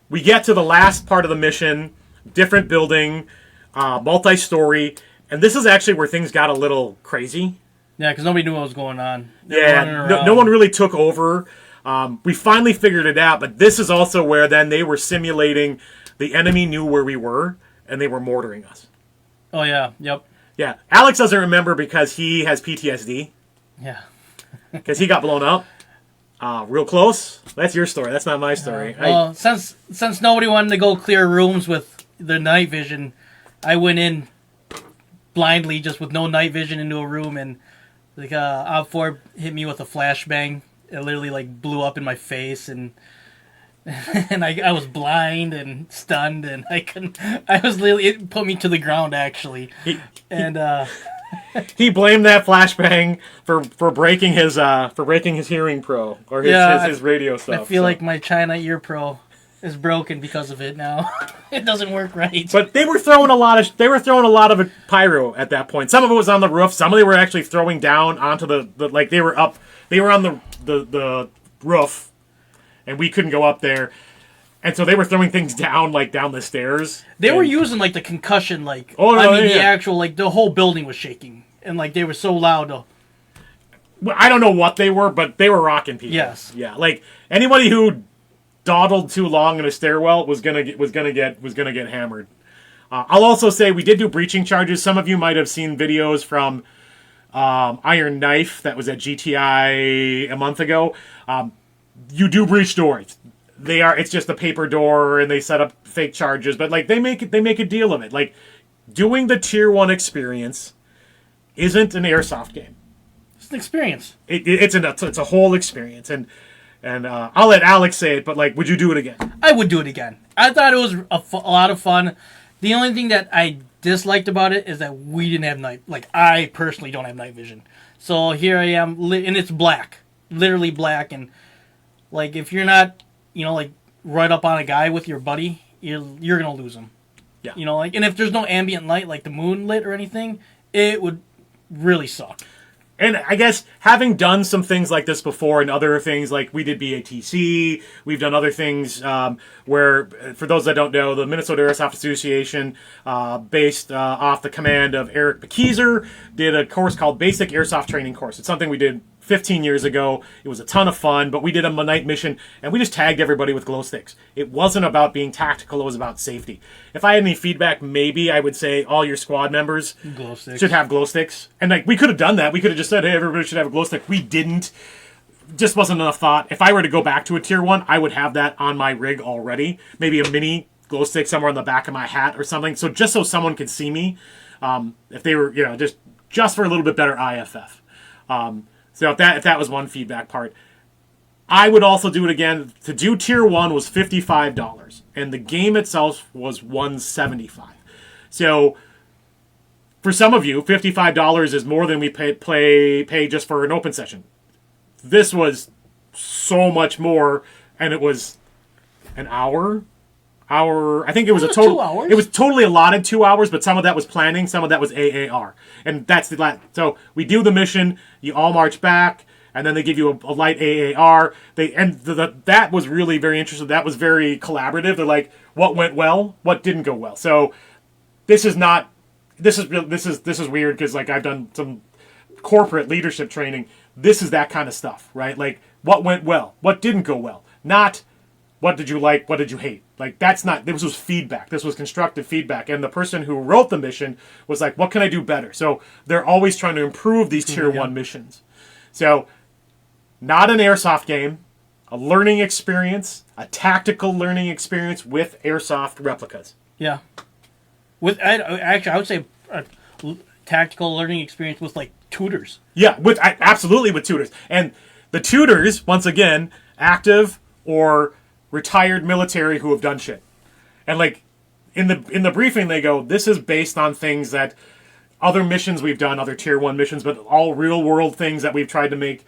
We get to the last part of the mission, different building, multi-story, and this is actually where things got a little crazy.
Yeah, because nobody knew what was going on.
No one really took over. We finally figured it out, but this is also where then they were simulating the enemy knew where we were, and they were mortaring us.
Oh, yeah. Yep.
Yeah. Alex doesn't remember because he has PTSD.
Yeah.
Because he got blown up. Real close. That's your story. That's not my story.
Well, since nobody wanted to go clear rooms with the night vision, I went in blindly, just with no night vision, into a room, and like Op 4 hit me with a flashbang. It literally like blew up in my face, and I was blind and stunned, and it put me to the ground, actually.
He blamed that flashbang for breaking his hearing pro, or his radio stuff.
I feel like my China ear pro is broken because of it now. It doesn't work right.
But they were throwing a lot of pyro at that point. Some of it was on the roof. Some of they were actually throwing down onto the like they were on the roof, and we couldn't go up there. And so they were throwing things down the stairs.
They were using like the concussion, the actual, like, the whole building was shaking, and like they were so loud.
I don't know what they were, but they were rocking people.
Yes.
Yeah. Like, anybody who dawdled too long in a stairwell was gonna get hammered. I'll also say we did do breaching charges. Some of you might have seen videos from Iron Knife that was at GTI a month ago. You do breach doors. It's just a paper door, and they set up fake charges, but like they make a deal of it. Like, doing the Tier 1 experience isn't an Airsoft game.
It's an experience.
It's a whole experience, and I'll let Alex say it, but like, would you do it again?
I would do it again. I thought it was a lot of fun. The only thing that I disliked about it is that we didn't have night. Like, I personally don't have night vision, so here I am, and it's black, literally black, and like if you're not, like right up on a guy with your buddy, you're gonna lose him.
Yeah.
And if there's no ambient light, like the moon lit or anything, it would really suck.
And I guess having done some things like this before, and other things like we did BATC, we've done other things where, for those that don't know, the Minnesota Airsoft Association, based off the command of Eric Bekeezer, did a course called Basic Airsoft Training Course. It's something we did 15 years ago. It was a ton of fun, but we did a night mission, and we just tagged everybody with glow sticks. It wasn't about being tactical, it was about safety. If I had any feedback, maybe I would say all your squad members should have glow sticks. And like, we could have done that. We could have just said, hey, everybody should have a glow stick. We didn't. Just wasn't enough thought. If I were to go back to a Tier 1, I would have that on my rig already. Maybe a mini glow stick somewhere on the back of my hat or something. So just so someone could see me, if they were, just for a little bit better IFF. So if that was one feedback part, I would also do it again. To do Tier 1 was $55, and the game itself was $175. So for some of you, $55 is more than we pay just for an open session. This was so much more, and it was an hour. I think it was a total.
2 hours?
It was totally allotted 2 hours, but some of that was planning, some of that was AAR, and that's the last. So we do the mission, you all march back, and then they give you a light AAR. That was really very interesting. That was very collaborative. They're like, what went well, what didn't go well. So this is weird because like I've done some corporate leadership training. This is that kind of stuff, right? Like, what went well, what didn't go well, not what did you like, what did you hate? Like, this was feedback. This was constructive feedback. And the person who wrote the mission was like, what can I do better? So they're always trying to improve these tier 1 missions. So, not an Airsoft game, a learning experience, a tactical learning experience with Airsoft replicas.
Yeah. I would say a tactical learning experience with, like, tutors.
Yeah, absolutely with tutors. And the tutors, once again, active or retired military who have done shit. And, like, in the briefing they go, this is based on things that other missions we've done, other tier 1 missions, but all real world things that we've tried to make,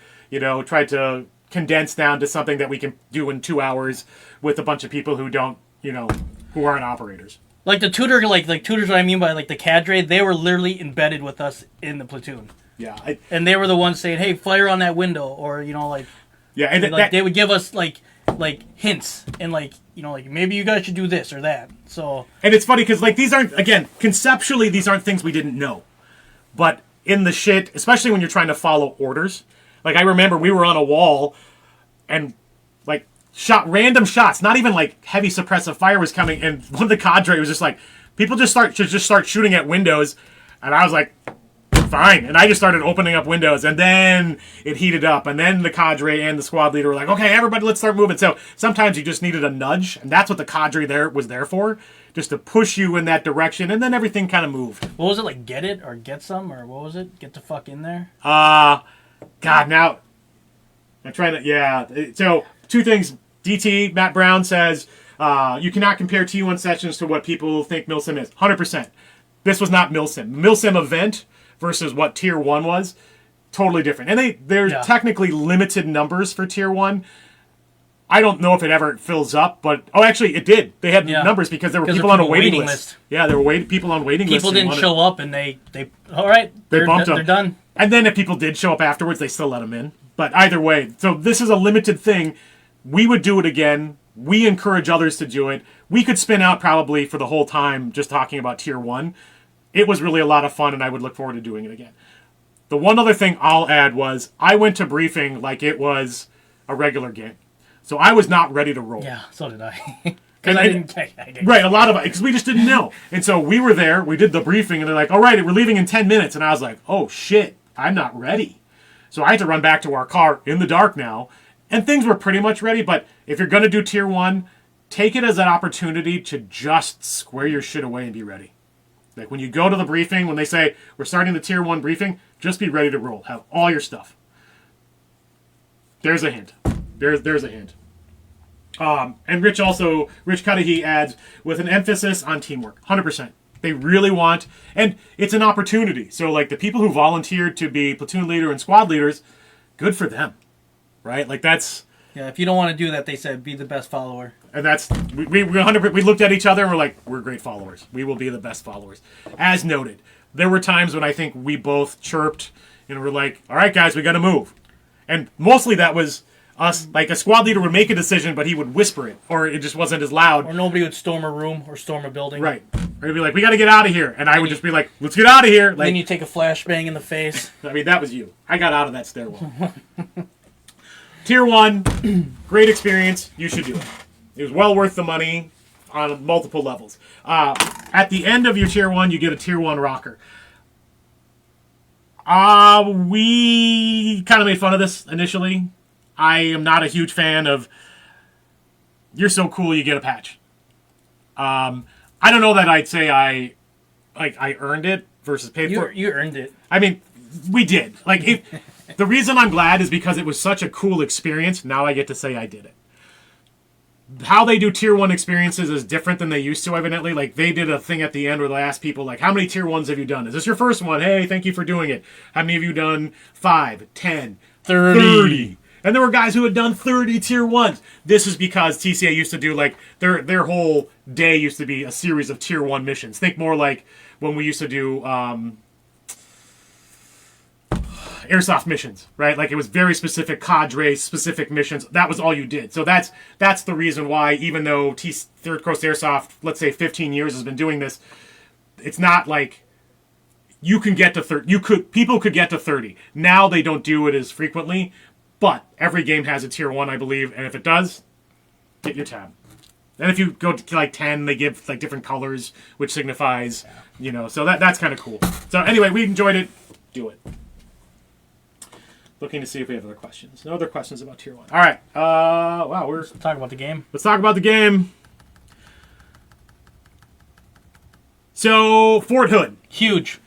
tried to condense down to something that we can do in 2 hours with a bunch of people who don't, who aren't operators.
Like the tutor, like tutors, what I mean by like the cadre, they were literally embedded with us in the platoon.
Yeah.
And they were the ones saying, hey, fire on that window, or, like...
Yeah, and
they would give us, like hints, and, like, like, maybe you guys should do this or that, so...
And it's funny, because, like, these aren't, again, conceptually, these aren't things we didn't know. But in the shit, especially when you're trying to follow orders, like, I remember we were on a wall, and, like, shot random shots, not even, like, heavy suppressive fire was coming, and one of the cadre was just like, people should just start shooting at windows, and I was like... fine. And I just started opening up windows, and then it heated up, and then the cadre and the squad leader were like, okay, everybody, let's start moving. So sometimes you just needed a nudge, and that's what the cadre was there for, just to push you in that direction, and then everything kind of moved.
What was it, like, get it, or get some, or what was it? Get the fuck in there?
God, now, I'm trying to, yeah. So, 2 things. DT, Matt Brown says, you cannot compare T1 sessions to what people think milsim is. 100%. This was not milsim. Milsim event versus what Tier 1 was, totally different. And they're technically limited numbers for Tier 1. I don't know if it ever fills up, but... Oh, actually, it did. They had numbers because there were people on a waiting list. Yeah, there were people on waiting lists.
People didn't show up, and they all right,
they bumped them.
They're done.
And then if people did show up afterwards, they still let them in. But either way, so this is a limited thing. We would do it again. We encourage others to do it. We could spin out probably for the whole time just talking about Tier 1. It was really a lot of fun, and I would look forward to doing it again. The one other thing I'll add was I went to briefing like it was a regular game. So I was not ready to roll.
Yeah, so did I. Because I didn't.
Right, a lot of it, because we just didn't know. And so we were there, we did the briefing, and they're like, all right, we're leaving in 10 minutes. And I was like, oh, shit, I'm not ready. So I had to run back to our car in the dark now. And things were pretty much ready, but if you're going to do Tier 1, take it as an opportunity to just square your shit away and be ready. Like, when you go to the briefing, when they say, we're starting the Tier 1 briefing, just be ready to roll. Have all your stuff. There's a hint. There's a hint. And Rich Cudahy adds, with an emphasis on teamwork. 100%. They really want, and it's an opportunity. So, like, the people who volunteered to be platoon leader and squad leaders, good for them. Right? Like, that's...
Yeah, if you don't want to do that, they said, be the best follower.
And that's, we looked at each other and we're like, we're great followers. We will be the best followers. As noted, there were times when I think we both chirped and were like, all right, guys, we got to move. And mostly that was us, like a squad leader would make a decision, but he would whisper it, or it just wasn't as loud.
Or nobody would storm a room or storm a building.
Right. Or he'd be like, we got to get out of here. And I would just be like, let's get out of here. Like,
then you take a flashbang in the face.
I mean, that was you. I got out of that stairwell. Tier 1, great experience. You should do it. It was well worth the money on multiple levels. At the end of your Tier 1, you get a Tier 1 rocker. We kind of made fun of this initially. I am not a huge fan of, you're so cool, you get a patch. I don't know that I'd say I earned it versus paid for it.
You earned it.
I mean, we did. Like, the reason I'm glad is because it was such a cool experience. Now I get to say I did it. How they do Tier 1 experiences is different than they used to, evidently. Like, they did a thing at the end where they asked people, like, how many Tier 1s have you done? Is this your first one? Hey, thank you for doing it. How many have you done? 5, 10, 30. And there were guys who had done 30 Tier 1s. This is because TCA used to do, like, their whole day used to be a series of Tier 1 missions. Think more like when we used to do Airsoft missions, right? Like, it was very specific cadre, specific missions. That was all you did. So that's the reason why, even though Third Coast Airsoft, let's say 15 years has been doing this, it's not like you can get to 30. People could get to 30. Now they don't do it as frequently, but every game has a Tier 1, I believe, and if it does, get your tab. And if you go to like 10, they give like different colors, which signifies, so that's kind of cool. So anyway, we enjoyed it. Do it. Looking to see if we have other questions. No other questions about Tier 1. All right. Wow,
Let's talk about the game.
Let's talk about the game. So, Fort Hood.
Huge.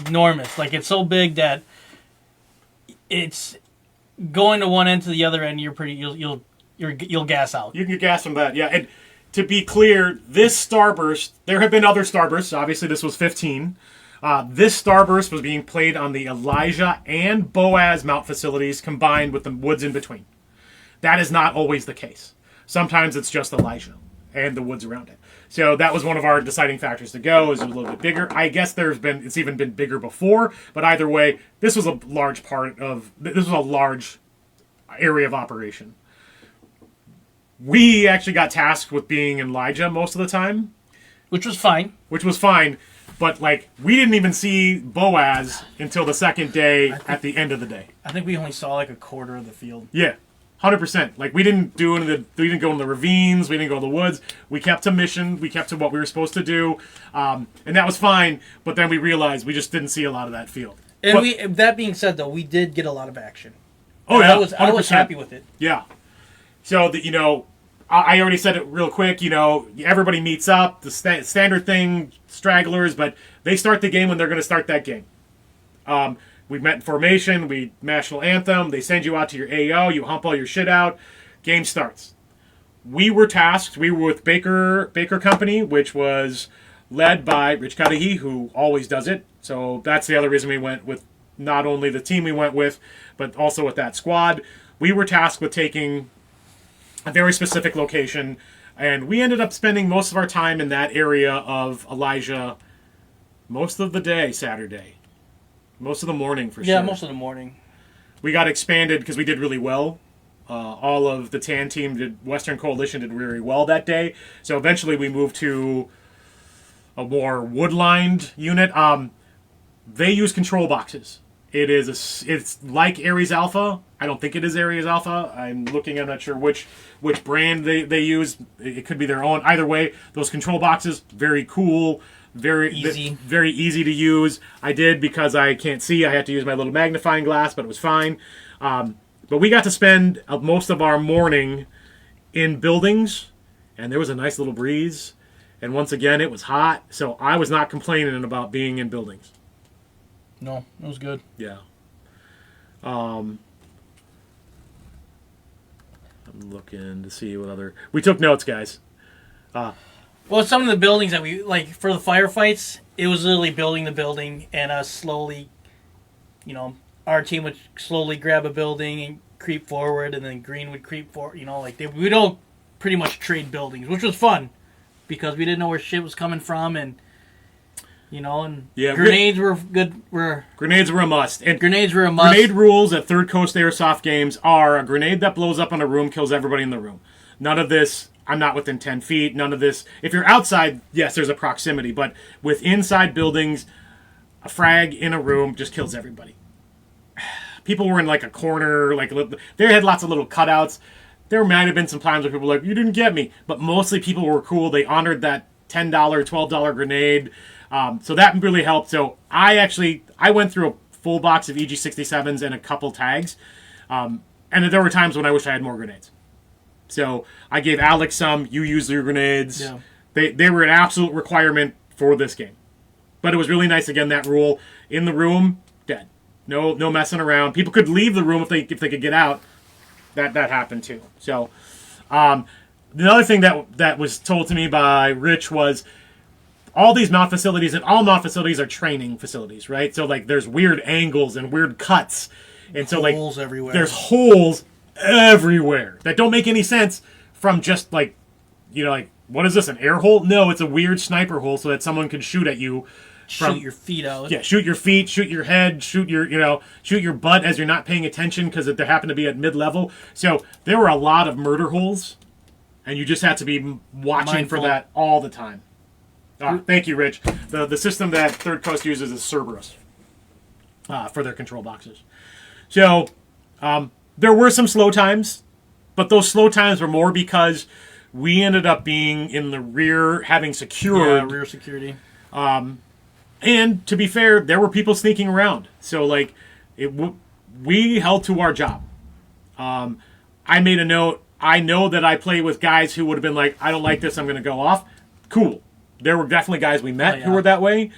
Enormous. Like, it's so big that it's going to one end to the other end. You'll gas out.
You can get gas from that, yeah. And to be clear, this Starburst, there have been other Starbursts. Obviously, this was 15. This Starburst was being played on the Elijah and Boaz mount facilities combined with the woods in between. That is not always the case. Sometimes it's just Elijah and the woods around it. So that was one of our deciding factors to go. Is it was a little bit bigger. I guess it's even been bigger before, but either way, this was a large area of operation. We actually got tasked with being in Elijah most of the time.
Which was fine.
But, like, we didn't even see Boaz until the second day at the end of the day.
I think we only saw, like, a quarter of the field.
Yeah, 100%. Like, we didn't go in the ravines. We didn't go in the woods. We kept to mission. We kept to what we were supposed to do. And that was fine. But then we realized we just didn't see a lot of that field.
And that being said, though, we did get a lot of action.
Oh, yeah,
I was happy with it.
Yeah. So, I already said it real quick, everybody meets up, the standard thing, stragglers, but they start the game when they're going to start that game. We met in formation, we national anthem, they send you out to your AO, you hump all your shit out, game starts. We were with Baker Company, which was led by Rich Cudahy, who always does it. So that's the other reason we went with not only the team we went with, but also with that squad. We were tasked with taking a very specific location, and we ended up spending most of our time in that area of Elijah most of the day Saturday. Most of the morning, for sure.
Yeah, most of the morning.
We got expanded because we did really well. All of the TAN team Western Coalition did really well that day. So eventually we moved to a more wood-lined unit. They use control boxes. It's like Ares Alpha. I don't think it is Ares Alpha. I'm not sure which brand they use. It could be their own. Either way, those control boxes, very cool, very easy to use. I did because I can't see. I had to use my little magnifying glass, but it was fine. But we got to spend most of our morning in buildings, and there was a nice little breeze. And once again, it was hot, so I was not complaining about being in buildings.
No, it was good.
Yeah. I'm looking to see what other... We took notes, guys.
Well, some of the buildings that we... Like, for the firefights, it was literally building the building, and us slowly... our team would slowly grab a building and creep forward, and then Green would creep forward. We don't pretty much trade buildings, which was fun, because we didn't know where shit was coming from, and... grenades were good.
Grenades were a must. And
grenades were a must.
Grenade rules at Third Coast Airsoft games are a grenade that blows up in a room kills everybody in the room. None of this, I'm not within 10 feet. None of this. If you're outside, yes, there's a proximity. But with inside buildings, a frag in a room just kills everybody. People were in like a corner. They had lots of little cutouts. There might have been some times where people were like, you didn't get me. But mostly people were cool. They honored that $10, $12 grenade. So that really helped. So I went through a full box of EG67s and a couple tags. And there were times when I wish I had more grenades. So I gave Alex some. You used your grenades. Yeah. They were an absolute requirement for this game. But it was really nice, again, that rule. In the room, dead. No messing around. People could leave the room if they could get out. That happened too. So another thing that was told to me by Rich was... all these mount facilities, and all mount facilities are training facilities, right? So, there's weird angles and weird cuts. And so,
holes everywhere.
There's holes everywhere that don't make any sense from just, what is this, an air hole? No, it's a weird sniper hole so that someone can shoot at you.
Shoot your feet out.
Yeah, shoot your feet, shoot your head, shoot your butt as you're not paying attention because they happen to be at mid-level. So, there were a lot of murder holes, and you just had to be watching for that all the time. Thank you, Rich. The system that Third Coast uses is Cerberus for their control boxes. So there were some slow times, but those slow times were more because we ended up being in the rear, having secured
rear security.
And to be fair, there were people sneaking around. So like, we held to our job. I made a note. I know that I played with guys who would have been like, I don't like this, I'm going to go off. Cool. There were definitely guys we met who were that way,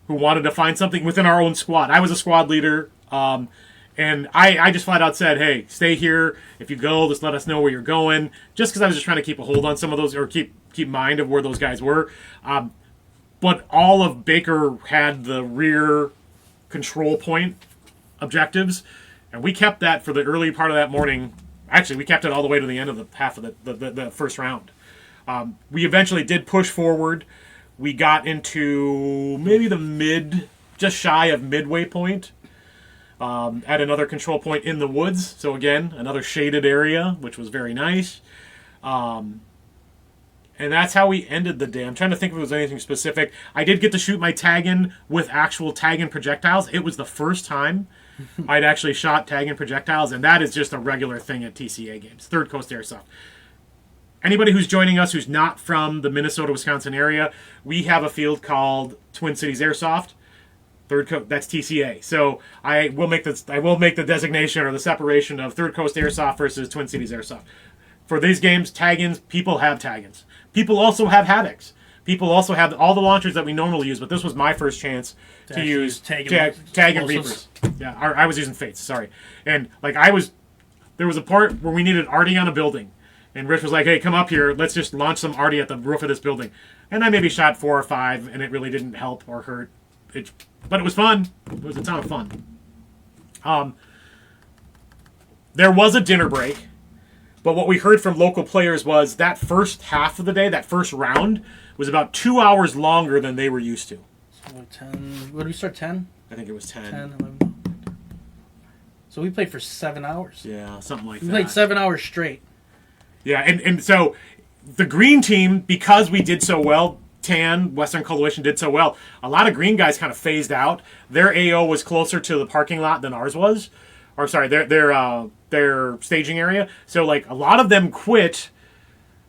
who wanted to find something within our own squad. I was a squad leader, and I just flat out said, hey, stay here. If you go, just let us know where you're going. Just because I was just trying to keep a hold on some of those, or keep mind of where those guys were. But all of Baker had the rear control point objectives, and we kept that for the early part of that morning. Actually, we kept it all the way to the end of the half of the first round. We eventually did push forward. We got into maybe just shy of midway point, at another control point in the woods. So again, another shaded area, which was very nice. And that's how we ended the day. I'm trying to think if it was anything specific. I did get to shoot my tag-in with actual tag-in projectiles. It was the first time I'd actually shot tag-in projectiles, and that is just a regular thing at TCA games, Third Coast Airsoft. Anybody who's joining us who's not from the Minnesota, Wisconsin area, we have a field called Twin Cities Airsoft. That's TCA. So I will make the designation or the separation of Third Coast Airsoft versus Twin Cities Airsoft. For these games, tag-ins, people have tag-ins. People also have Havocs. People also have all the launchers that we normally use, but this was my first chance to use tag and Reapers. Yeah, I was using Fates, sorry. And like there was a part where we needed Artie on a building. And Rich was like, hey, come up here. Let's just launch some Artie at the roof of this building. And I maybe shot 4 or 5, and it really didn't help or hurt. But it was fun. It was a ton of fun. There was a dinner break. But what we heard from local players was that first half of the day, that first round, was about 2 hours longer than they were used to.
So 10. What did we start, 10?
I think it was 10.
10, 11. So we played for 7 hours.
Yeah, something like that.
We played 7 hours straight.
Yeah, and so the green team, because we did so well, Tan, Western Coalition did so well, a lot of green guys kind of phased out. Their AO was closer to the parking lot than ours was. Or sorry, their staging area. So like a lot of them quit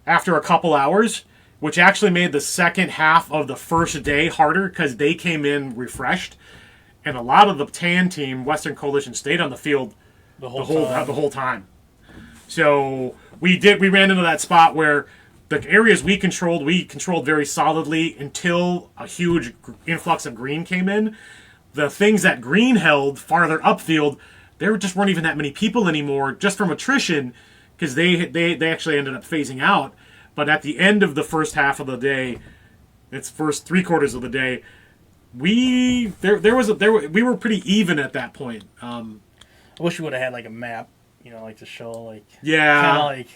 after a couple hours, which actually made the second half of the first day harder because they came in refreshed. And a lot of the Tan team, Western Coalition, stayed on the field the whole time. So we ran into that spot where the areas we controlled very solidly until a huge influx of green came in. The things that green held farther upfield, there just weren't even that many people anymore, just from attrition, because they actually ended up phasing out. But at the end of the first half of the day, its first 3/4 of the day, we were pretty even at that point.
I wish we would have had like a map, like to show like.
Yeah.
Like.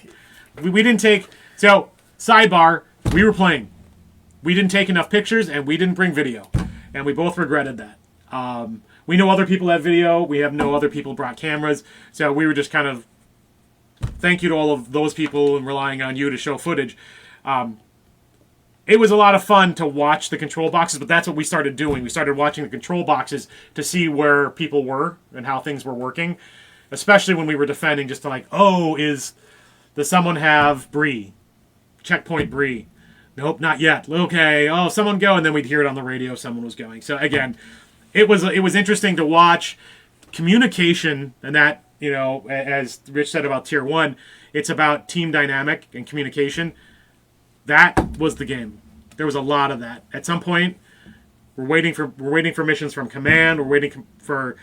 We didn't take. So sidebar, we were playing. We didn't take enough pictures and we didn't bring video, and we both regretted that. We know other people have video. We have no other people brought cameras. So we were just kind of, thank you to all of those people and relying on you to show footage. It was a lot of fun to watch the control boxes, but that's what we started doing. We started watching the control boxes to see where people were and how things were working, especially when we were defending, just to like, does someone have Bree? Checkpoint Bree. Nope, not yet. Okay, someone go, and then we'd hear it on the radio someone was going. So again, it was interesting to watch communication, and that, as Rich said about Tier 1, it's about team dynamic and communication. That was the game. There was a lot of that. At some point, we're waiting for missions from command, we're waiting for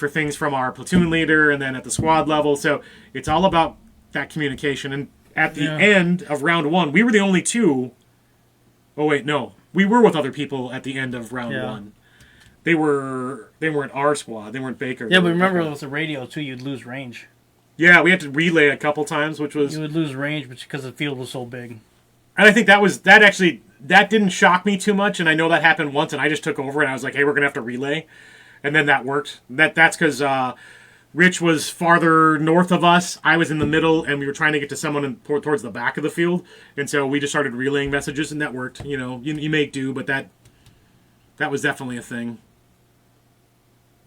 things from our platoon leader, and then at the squad level. So it's all about that communication. And at the end of round 1, we were the only two. Oh wait, no. We were with other people at the end of round 1. They weren't our squad. They weren't Baker.
Yeah, but remember with the radio too, you'd lose range.
Yeah, we had to relay a couple times, which was...
You would lose range because the field was so big.
And I think that didn't shock me too much, and I know that happened once, and I just took over, and I was like, hey, we're going to have to relay. And then that worked. That's because Rich was farther north of us, I was in the middle, and we were trying to get to someone towards the back of the field, and so we just started relaying messages, and that worked. You make do, but that was definitely a thing.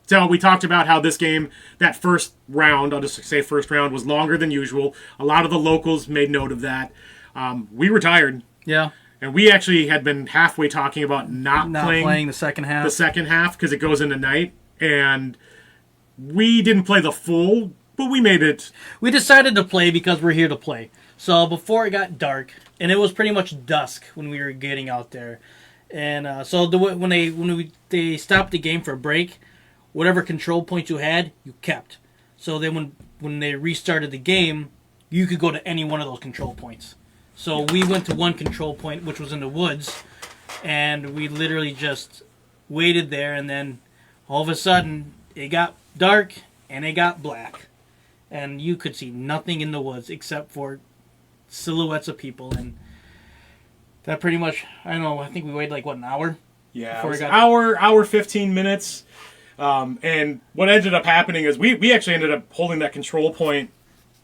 So we talked about how this game, that first round, I'll just say first round, was longer than usual. A lot of the locals made note of that. We were tired.
Yeah.
And we actually had been halfway talking about not
playing the second half.
The second half, because it goes into night. And we didn't play the full, but we made it.
We decided to play because we're here to play. So before it got dark, and it was pretty much dusk when we were getting out there. And so when they stopped the game for a break, whatever control point you had, you kept. So then when they restarted the game, you could go to any one of those control points. So we went to one control point, which was in the woods, and we literally just waited there, and then all of a sudden it got dark and it got black. And you could see nothing in the woods except for silhouettes of people. And that pretty much, I don't know, I think we waited like, an hour?
Yeah, it was hour 15 minutes. And what ended up happening is we actually ended up holding that control point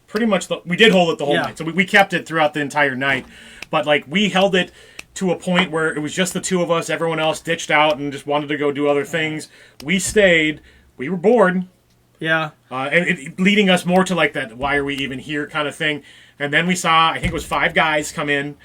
pretty much. We did hold it the whole night. So we kept it throughout the entire night. But like we held it to a point where it was just the two of us. Everyone else ditched out and just wanted to go do other things. We stayed. We were bored.
Yeah.
And it leading us more to like that why are we even here kind of thing. And then we saw, I think it was 5 guys come in.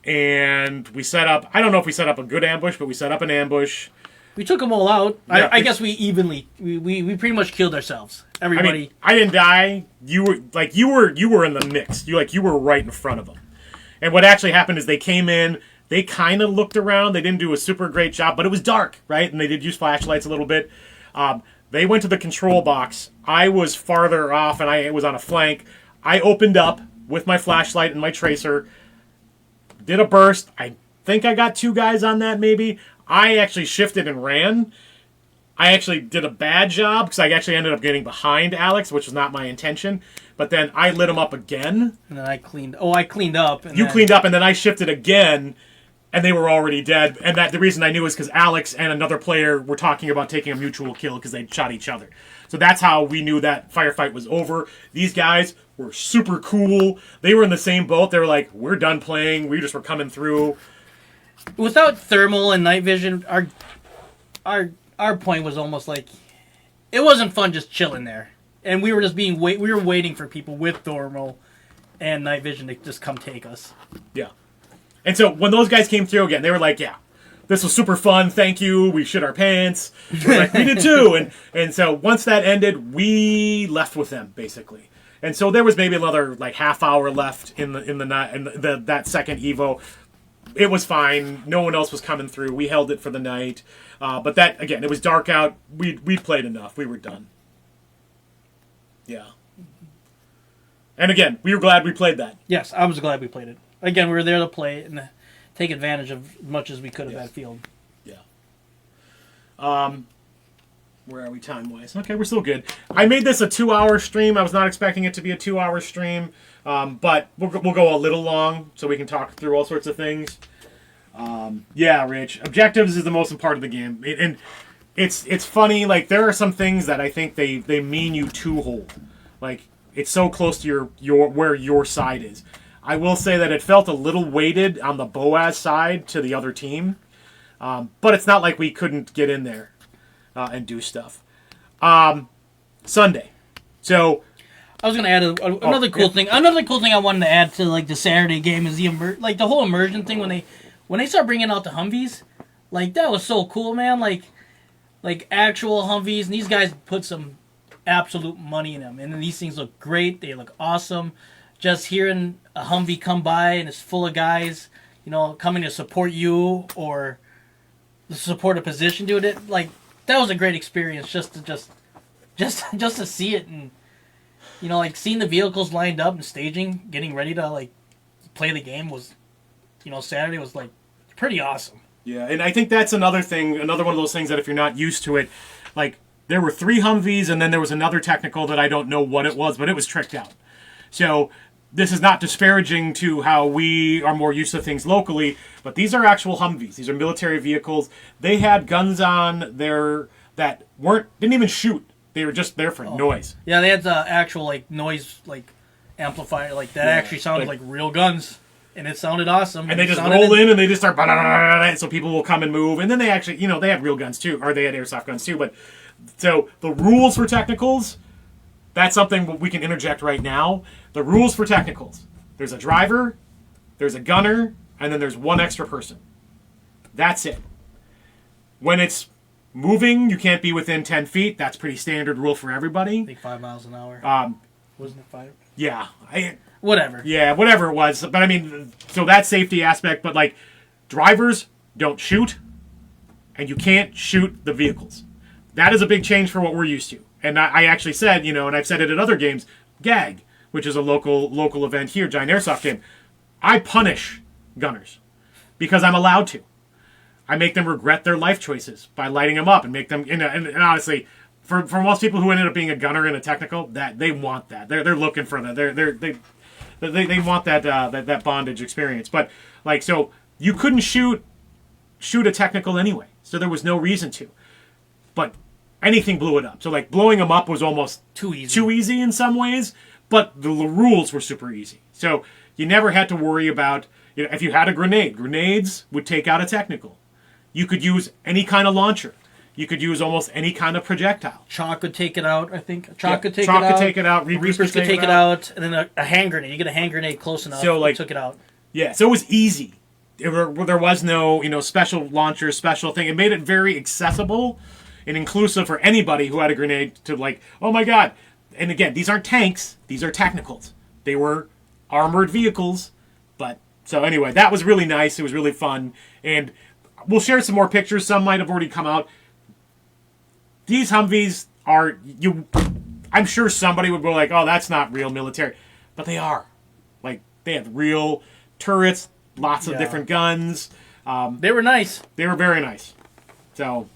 And we set up, I don't know if we set up a good ambush, but we set up an ambush.
We took them all out.
Yeah,
I guess we pretty much killed ourselves. Everybody.
I mean, I didn't die. You were in the mix. You were right in front of them. And what actually happened is they came in. They kind of looked around. They didn't do a super great job, but it was dark, right? And they did use flashlights a little bit. They went to the control box. I was farther off, and I was on a flank. I opened up with my flashlight and my tracer. Did a burst. I think I got 2 guys on that, maybe. I actually shifted and ran. I actually did a bad job because I actually ended up getting behind Alex, which was not my intention. But then I lit him up again.
And then I cleaned up.
You cleaned up, and then I shifted again, and they were already dead. And the reason I knew is because Alex and another player were talking about taking a mutual kill because they'd shot each other. So that's how we knew that firefight was over. These guys were super cool. They were in the same boat. They were like, we're done playing. We just were coming through.
Without thermal and night vision, our point was almost like it wasn't fun just chilling there, and we were just we were waiting for people with thermal and night vision to just come take us.
Yeah, and so when those guys came through again, they were like, "Yeah, this was super fun. Thank you. We shit our pants." We're like, we did too, and so once that ended, we left with them basically. And so there was maybe another like half hour left in that second Evo. It was fine. No one else was coming through. We held it for the night. But that, again, it was dark out. We'd played enough. We were done. Yeah. And again, we were glad we played that.
Yes, I was glad we played it. Again, we were there to play it and take advantage of as much as we could of that field.
Yeah. Where are we time-wise? Okay, we're still good. I made this a 2-hour stream. I was not expecting it to be a 2-hour stream. But we'll go a little long so we can talk through all sorts of things. Yeah, Rich. Objectives is the most important part of the game. And it's funny. Like, there are some things that I think they mean you to hold. Like, it's so close to your where your side is. I will say that it felt a little weighted on the Boaz side to the other team. But it's not like we couldn't get in there and do stuff. Sunday. So...
I was gonna add another cool thing. Another cool thing I wanted to add to like the Saturday game is the whole immersion thing when they start bringing out the Humvees, like that was so cool, man. Like actual Humvees, and these guys put some absolute money in them, and these things look great. They look awesome. Just hearing a Humvee come by and it's full of guys, coming to support you or support a position, dude. That was a great experience just to see it and. Seeing the vehicles lined up and staging, getting ready to, play the game was, Saturday was, pretty awesome.
Yeah, and I think that's another one of those things that if you're not used to it, there were 3 Humvees and then there was another technical that I don't know what it was, but it was tricked out. So this is not disparaging to how we are more used to things locally, but these are actual Humvees. These are military vehicles. They had guns on there that didn't even shoot. They were just there for noise.
Yeah, they had the actual noise amplifier that actually sounded like real guns, and it sounded awesome.
And they just roll in and they just start so people will come and move. And then they actually, they had real guns too, or they had airsoft guns too. But So the rules for technicals, that's something we can interject right now. The rules for technicals. There's a driver, there's a gunner, and then there's one extra person. That's it. When it's moving, you can't be within 10 feet. That's pretty standard rule for everybody.
I think 5 miles an hour. Wasn't it 5?
Yeah.
Whatever.
Yeah, whatever it was. But I mean, so that safety aspect. But like, drivers don't shoot, and you can't shoot the vehicles. That is a big change for what we're used to. And I actually said, and I've said it at other games, GAG, which is a local event here, Giant Airsoft game. I punish gunners because I'm allowed to. I make them regret their life choices by lighting them up and make them. And honestly, for most people who ended up being a gunner in a technical, that they want that. They're looking for that. They want that bondage experience. But like, so you couldn't shoot a technical anyway, so there was no reason to. But anything blew it up. So like blowing them up was almost
too easy
in some ways, but the rules were super easy. So you never had to worry about, if you had a grenade, grenades would take out a technical. You could use any kind of launcher. You could use almost any kind of projectile.
Chalk could take it out, I think. Chalk could
take it out.
Reapers could take it out. And then a hand grenade. You get a hand grenade close enough, so like, took it out.
Yeah, so it was easy. There was no, special launcher, special thing. It made it very accessible and inclusive for anybody who had a grenade to like, oh my god. And again, these aren't tanks. These are technicals. They were armored vehicles. But, so anyway, that was really nice. It was really fun. And we'll share some more pictures. Some might have already come out. These Humvees are, I'm sure somebody would go like, oh, that's not real military. But they are. Like, they have real turrets, lots of different guns.
They were nice.
They were very nice. So,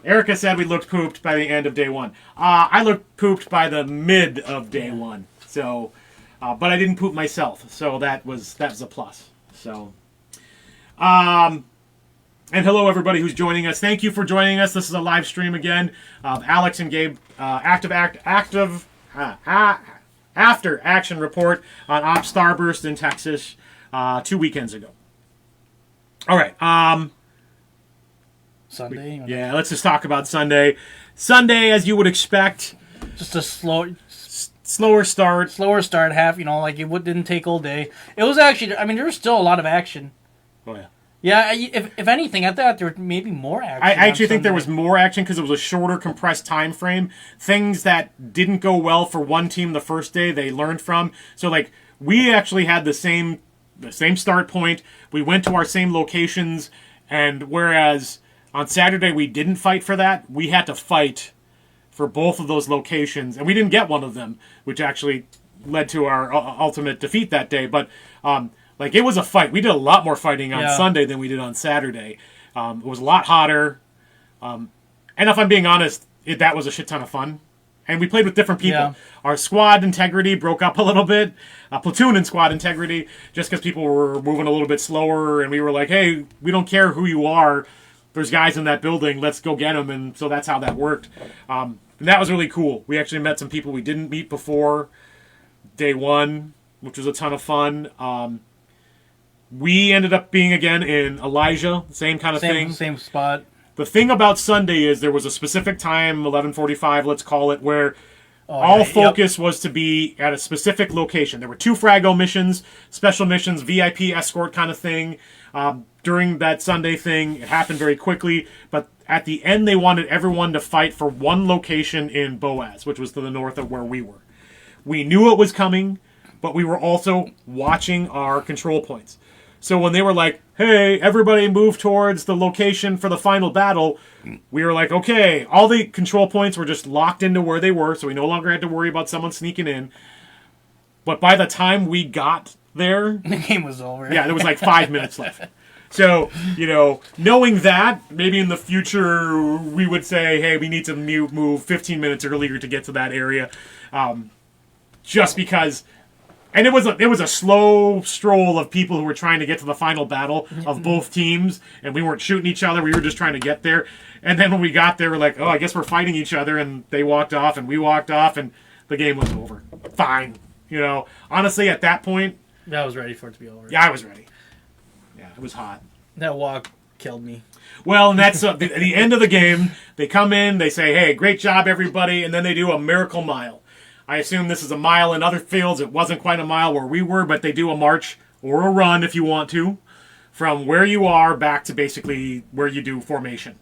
Erica said we looked pooped by the end of day one. I looked pooped by the mid of day one. So, but I didn't poop myself. So that was a plus. So, and hello everybody who's joining us. Thank you for joining us. This is a live stream again of Alex and Gabe after action report on Op Starburst in Texas 2 weekends ago. All right.
Sunday?
Yeah, let's just talk about Sunday. Sunday, as you would expect.
Just a slower
start.
Slower start, half, like it didn't take all day. It was actually, there was still a lot of action.
Oh, yeah.
Yeah, if anything, I thought there was maybe more action.
I actually think there was more action because it was a shorter, compressed time frame. Things that didn't go well for one team the first day, they learned from. So, like, we actually had the same start point. We went to our same locations, and whereas on Saturday we didn't fight for that, we had to fight for both of those locations, and we didn't get one of them, which actually led to our ultimate defeat that day. But like, it was a fight. We did a lot more fighting on Sunday than we did on Saturday. It was a lot hotter. And if I'm being honest, that was a shit ton of fun. And we played with different people. Yeah. Our squad integrity broke up a little bit. Platoon and squad integrity, just because people were moving a little bit slower. And we were like, hey, we don't care who you are. There's guys in that building. Let's go get them. And so that's how that worked. And that was really cool. We actually met some people we didn't meet before day one, which was a ton of fun. We ended up being, again, in Elijah, same kind of thing.
Same spot.
The thing about Sunday is there was a specific time, 11:45, let's call it, where all focus was to be at a specific location. There were 2 Frago missions, special missions, VIP escort kind of thing. During that Sunday thing, it happened very quickly, but at the end they wanted everyone to fight for one location in Boaz, which was to the north of where we were. We knew it was coming, but we were also watching our control points. So when they were like, hey, everybody move towards the location for the final battle, we were like, okay, all the control points were just locked into where they were, so we no longer had to worry about someone sneaking in. But by the time we got there...
the game was over.
Yeah, there was like 5 minutes left. So, knowing that, maybe in the future we would say, hey, we need to move 15 minutes earlier to get to that area. Just because... And it was a slow stroll of people who were trying to get to the final battle of both teams, and we weren't shooting each other. We were just trying to get there. And then when we got there, we're like, oh, I guess we're fighting each other. And they walked off, and we walked off, and the game was over. Fine. Honestly, at that point...
I was ready for it to be over.
Yeah, I was ready. Yeah, it was hot.
That walk killed me.
Well, and that's at the end of the game. They come in, they say, "Hey, great job, everybody," and then they do a miracle mile. I assume this is a mile in other fields. It wasn't quite a mile where we were, but they do a march or a run if you want to, from where you are back to basically where you do formation.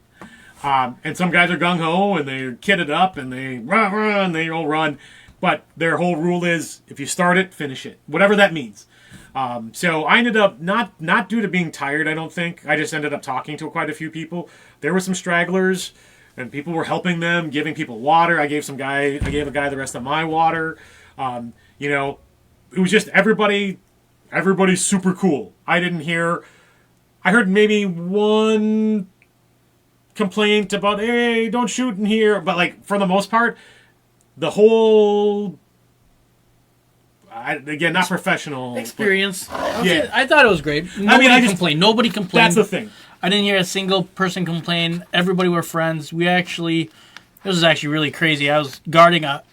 And some guys are gung-ho, and they're kitted up, and they run, and they all run. But their whole rule is, if you start it, finish it. Whatever that means. So I ended up, not due to being tired, I don't think. I just ended up talking to quite a few people. There were some stragglers, and people were helping them, giving people water. I gave a guy the rest of my water. You know, it was just everybody's super cool. I heard maybe one complaint about, hey, don't shoot in here. But, like, for the most part, the whole, again, not professional
experience.
Yeah.
I thought it was great. Nobody complained. Nobody complained.
That's the thing.
I didn't hear a single person complain. Everybody were friends. This was actually really crazy. I was guarding I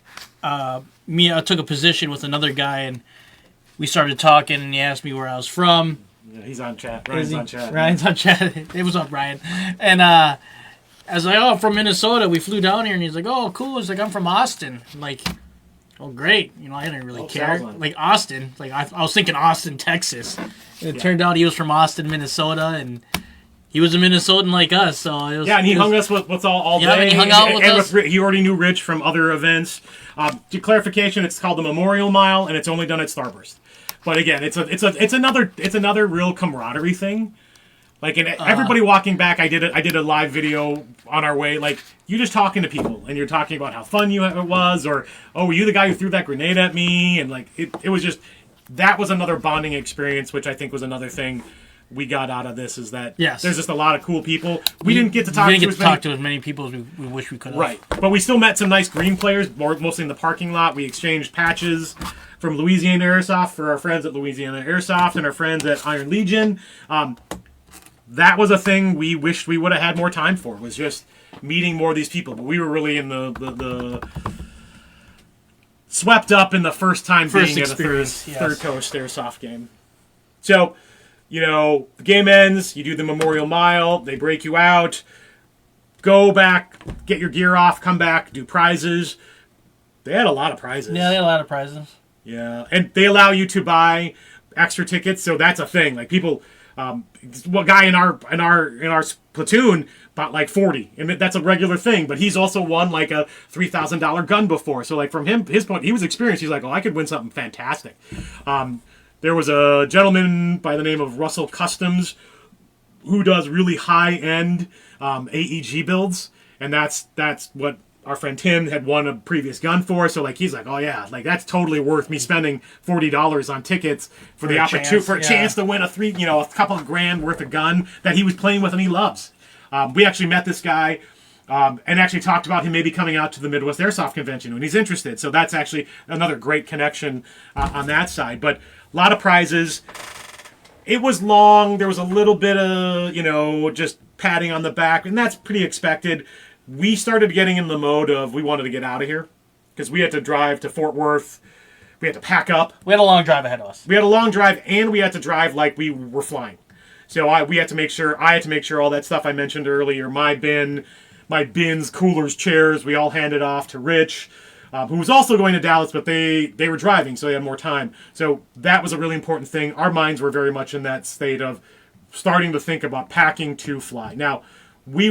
took a position with another guy, and we started talking, and he asked me where I was from.
Yeah, he's on chat. Ryan's on chat.
Ryan's on chat. It was up, Ryan. And I was like, "Oh, I'm from Minnesota. We flew down here." And he's like, "Oh, cool." He's like, "I'm from Austin." I'm like, "Oh, great." You know, I didn't really care. Like, Austin. Like, I was thinking Austin, Texas. And it turned out he was from Austin, Minnesota, and he was a Minnesotan like us. So it was,
and he hung us with all day.
Yeah, and he hung out with us.
He already knew Rich from other events. To clarification, it's called the Memorial Mile, and it's only done at Starburst. But again, it's another real camaraderie thing. Like, and everybody walking back, I did a live video on our way. Like, you just talking to people, and you're talking about how fun it was, or, oh, were you the guy who threw that grenade at me? And like, it was just, that was another bonding experience, which I think was another thing we got out of this, is that there's just a lot of cool people. We didn't get to talk
to as many people as we wish we could have.
Right, but we still met some nice green players, mostly in the parking lot. We exchanged patches from Louisiana Airsoft for our friends at Louisiana Airsoft and our friends at Iron Legion. That was a thing we wished we would have had more time for, was just meeting more of these people. But we were really in the swept up in the first time being at a third coast Airsoft game. So, you know, the game ends, you do the Memorial Mile, they break you out, go back, get your gear off, come back, do prizes. They had a lot of prizes.
Yeah, they had a lot of prizes.
Yeah, and they allow you to buy extra tickets, so that's a thing. Like, people, one guy in our platoon bought like 40, and that's a regular thing. But he's also won like a $3,000 gun before, so like from his point, he was experienced. He's like, oh, I could win something fantastic. There was a gentleman by the name of Russell Customs who does really high-end AEG builds, and that's what our friend Tim had won a previous gun for. So like, he's like, oh yeah, like that's totally worth me spending $40 on tickets for the opportunity, for a chance to win a couple of grand worth of gun that he was playing with and he loves. We actually met this guy and actually talked about him maybe coming out to the Midwest Airsoft Convention when he's interested. So that's actually another great connection on that side. But a lot of prizes. It was long. There was a little bit of, just patting on the back, and that's pretty expected. We started getting in the mode of we wanted to get out of here because we had to drive to Fort Worth. We had to pack up.
We had a long drive ahead of us.
We had a long drive, and we had to drive like we were flying. So I had to make sure all that stuff I mentioned earlier, my bins, coolers, chairs, we all handed off to Rich, who was also going to Dallas, but they were driving, so they had more time. So that was a really important thing. Our minds were very much in that state of starting to think about packing to fly. Now, we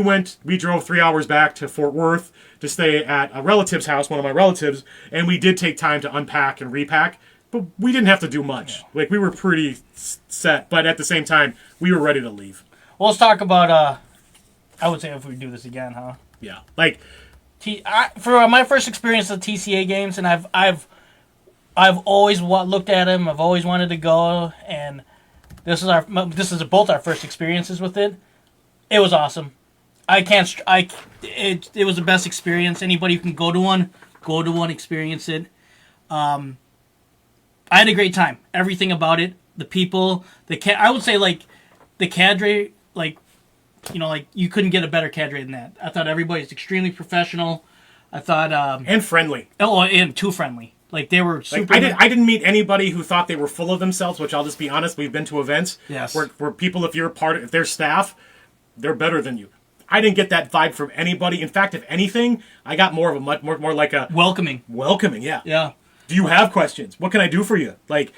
drove 3 hours back to Fort Worth to stay at a relative's house, one of my relatives, and we did take time to unpack and repack, but we didn't have to do much. Like, we were pretty set, but at the same time, we were ready to leave.
Well, let's talk about, I would say if we do this again, huh?
Yeah. Like,
for my first experience at TCA games, and I've always looked at them, I've always wanted to go, and this is both our first experiences with it. It was awesome. It was the best experience. Anybody who can go to one, experience it. I had a great time. Everything about it, the people, I would say like the cadre, like you couldn't get a better cadre than that. I thought everybody's extremely professional. I thought
and friendly.
Oh, and too friendly. Like, they were super.
I didn't meet anybody who thought they were full of themselves. Which, I'll just be honest, we've been to events
yes,
where people, if they're staff, they're better than you. I didn't get that vibe from anybody. In fact, if anything, I got more of a much more like a
welcoming.
Yeah.
Yeah.
Do you have questions? What can I do for you? Like,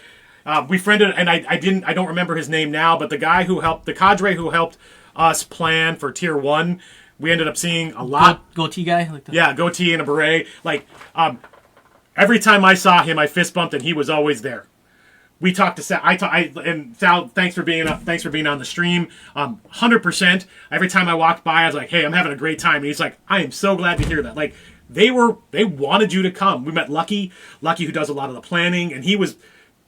we friended, and I don't remember his name now, but the guy who helped, the cadre who helped us plan for Tier 1, we ended up seeing a lot.
Goatee guy? Like
yeah, goatee and a beret. Like, every time I saw him, I fist bumped, and he was always there. We talked to Sal. And Sal, thanks for being on the stream. 100%. Every time I walked by, I was like, "Hey, I'm having a great time." And he's like, "I am so glad to hear that." Like, they wanted you to come. We met Lucky, who does a lot of the planning, and he was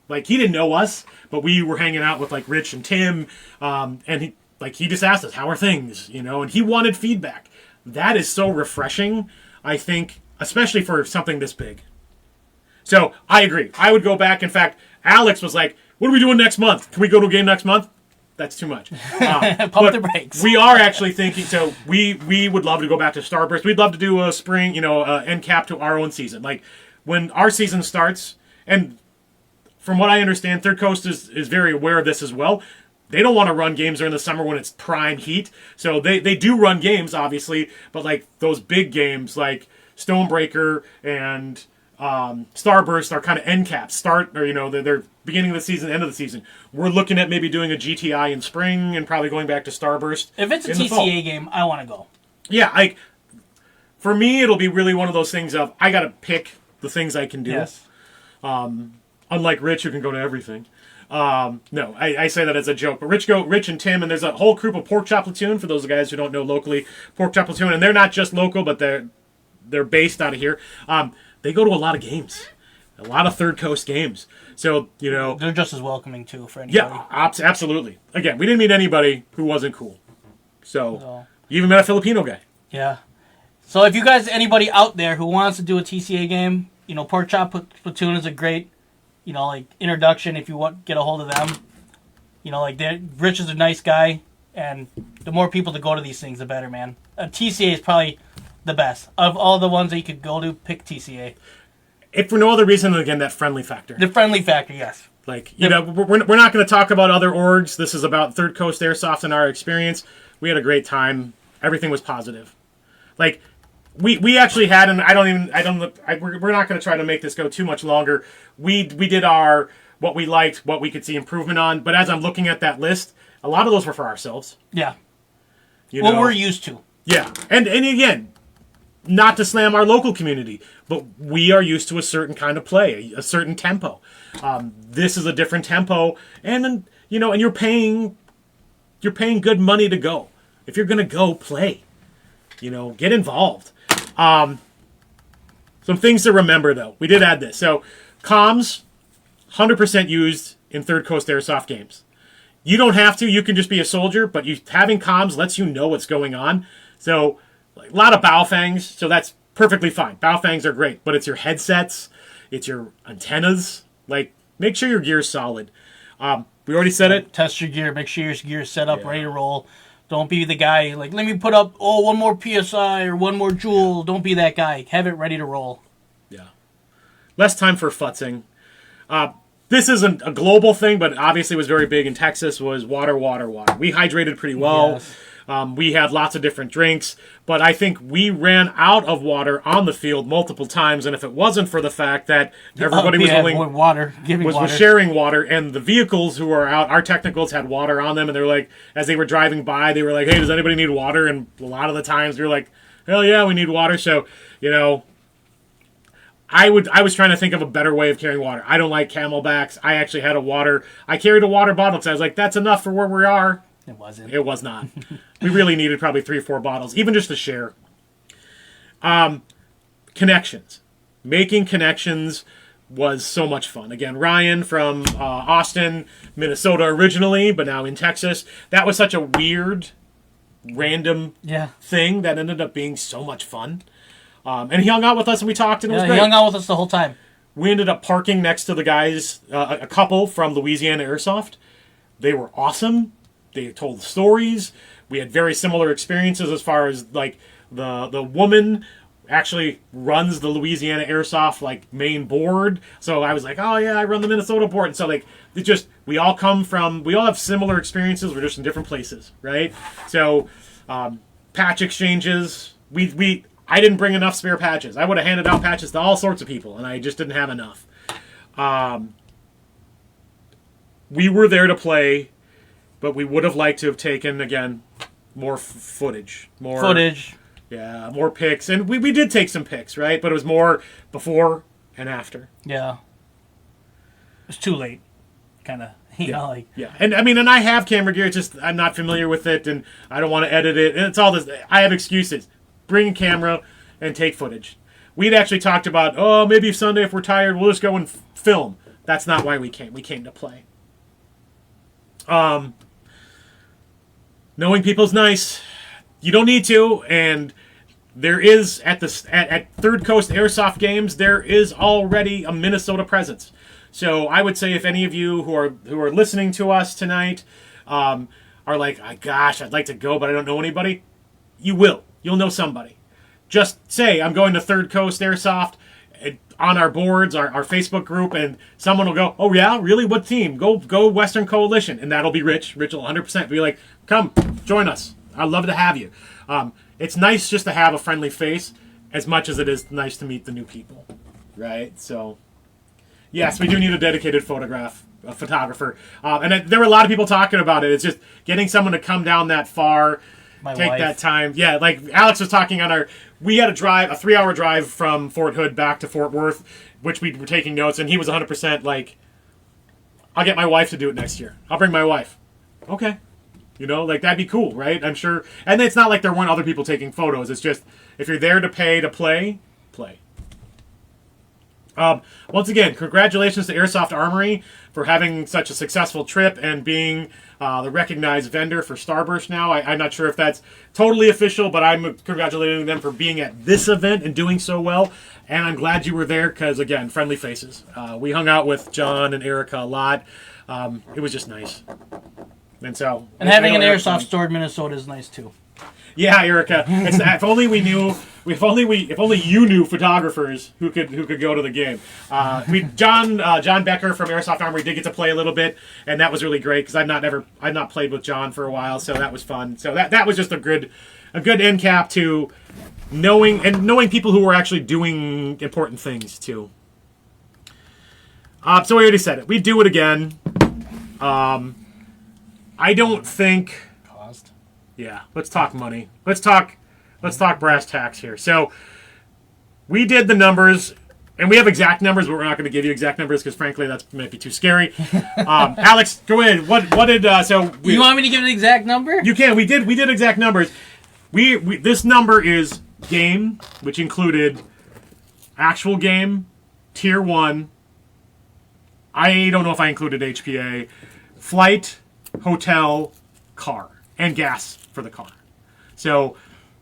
like, he didn't know us, but we were hanging out with like Rich and Tim, and he just asked us, "How are things?" And he wanted feedback. That is so refreshing, I think, especially for something this big. So I agree. I would go back. In fact, Alex was like, "What are we doing next month? Can we go to a game next month?" That's too much.
Pump the brakes.
We are actually thinking, so we would love to go back to Starburst. We'd love to do a spring, end cap to our own season. Like, when our season starts, and from what I understand, Third Coast is very aware of this as well. They don't want to run games during the summer when it's prime heat. So they do run games, obviously, but like those big games like Stonebreaker and Starburst are kind of end caps. They're beginning of the season, end of the season. We're looking at maybe doing a GTI in spring and probably going back to Starburst.
If it's a TCA game, I want to go.
Yeah, for me, it'll be really one of those things of I got to pick the things I can do.
Yes.
Unlike Rich, who can go to everything. No, I say that as a joke. But Rich and Tim, and there's a whole group of Pork Chop Platoon, for those guys who don't know locally, Pork Chop Platoon, and they're not just local, but they're based out of here. They go to a lot of games. A lot of Third Coast games. So,
they're just as welcoming, too, for anybody.
Yeah, absolutely. Again, we didn't meet anybody who wasn't cool. So, you even met a Filipino guy.
Yeah. So, if you guys, anybody out there who wants to do a TCA game, Pork Chop Platoon is a great, introduction if you want get a hold of them. Rich is a nice guy, and the more people to go to these things, the better, man. TCA is probably the best. Of all the ones that you could go to, pick TCA.
If for no other reason than, again, that friendly factor.
The friendly factor, yes.
We're not going to talk about other orgs. This is about Third Coast Airsoft and our experience. We had a great time. Everything was positive. We actually had, and we're not going to try to make this go too much longer. We did what we liked, what we could see improvement on. But as I'm looking at that list, a lot of those were for ourselves.
Yeah. What we're used to.
Yeah. And again, not to slam our local community, but we are used to a certain kind of play, a certain tempo. This is a different tempo, and then and you're paying good money to go. If you're gonna go, play. Get involved. Some things to remember though. We did add this. So comms, 100% used in Third Coast Airsoft games. You don't have to. You can just be a soldier, but having comms lets you know what's going on. So a lot of bow fangs, so that's perfectly fine. Bow fangs are great, but it's your headsets, it's your antennas. Make sure your gear's solid. We already said it.
Test your gear. Make sure your gear's set up, ready to roll. Don't be the guy, let me put up, one more PSI or one more joule. Don't be that guy. Have it ready to roll.
Yeah. Less time for futzing. This isn't a global thing, but obviously was very big in Texas, was water. We hydrated pretty well.
Yes.
We had lots of different drinks, but I think we ran out of water on the field multiple times, and if it wasn't for the fact that everybody was sharing water, and the vehicles who were out, our technicals had water on them, and they were like, as they were driving by, they were like, "Hey, does anybody need water?" And a lot of the times we were like, "Hell yeah, we need water." So, I was trying to think of a better way of carrying water. I don't like Camelbacks. I actually had I carried a water bottle because I was like, that's enough for where we are.
It wasn't.
It was not. We really needed probably 3 or 4 bottles, even just to share. Connections. Making connections was so much fun. Again, Ryan from Austin, Minnesota originally, but now in Texas. That was such a weird, random thing that ended up being so much fun. And he hung out with us and we talked and it was great.
He hung out with us the whole time.
We ended up parking next to the guys, a couple from Louisiana Airsoft. They were awesome. They told stories. We had very similar experiences as far as the woman actually runs the Louisiana Airsoft like main board. So I was like, oh yeah, I run the Minnesota board. And so like it just we all have similar experiences. We're just in different places, right? So patch exchanges. I didn't bring enough spare patches. I would have handed out patches to all sorts of people, and I just didn't have enough. We were there to play, but we would have liked to have taken again more footage, yeah, more pics, and we did take some pics, right? But it was more before and after.
Yeah, it was too late, kind of. You know, like
and I mean, and I have camera gear. It's just I'm not familiar with it, and I don't want to edit it. And it's all this. I have excuses. Bring a camera and take footage. We'd actually talked about, oh, maybe Sunday if we're tired, we'll just go and film. That's not why we came. We came to play. Knowing people's nice. You don't need to, and there is at Third Coast Airsoft Games, there is already a Minnesota presence. So I would say if any of you who are listening to us tonight are like, oh, gosh, I'd like to go, but I don't know anybody, you will. You'll know somebody. Just say, I'm going to Third Coast Airsoft on our boards, our Facebook group, and someone will go, oh, yeah? Really? What team? Go Western Coalition. And that'll be Rich. Rich will 100% be like, come, join us. I'd love to have you. It's nice just to have a friendly face as much as it is nice to meet the new people. Right? So, yes, we do need a dedicated photographer. And there were a lot of people talking about it. It's just getting someone to come down that far, take that time. Yeah, like Alex was talking we had a 3-hour drive from Fort Hood back to Fort Worth, which we were taking notes, and he was 100% like, I'll get my wife to do it next year. I'll bring my wife. Okay. You know, like that'd be cool, right? I'm sure. And it's not like there weren't other people taking photos. It's just, if you're there to pay to play. Once again, congratulations to Airsoft Armory for having such a successful trip and being the recognized vendor for Starburst now. I'm not sure if that's totally official, but I'm congratulating them for being at this event and doing so well. And I'm glad you were there because, again, friendly faces. We hung out with John and Erica a lot. It was just nice. And
having an Airsoft store in Minnesota is nice too.
Yeah, Erica. If only we knew. If only you knew photographers who could go to the game. John Becker from Airsoft Armory did get to play a little bit, and that was really great because I've not played with John for a while, so that was fun. So that was just a good end cap to knowing people who were actually doing important things too. So we already said it. We'd do it again. I don't think.
Cost.
Yeah, let's talk money. Let's talk brass tacks here. So we did the numbers, and we have exact numbers, but we're not going to give you exact numbers because, frankly, that might be too scary. Alex, go ahead. What did
you want me to give an exact number?
You can. We did exact numbers. This number is game, which included actual game, tier 1. I don't know if I included HPA, flight, hotel, car, and gas for the car. So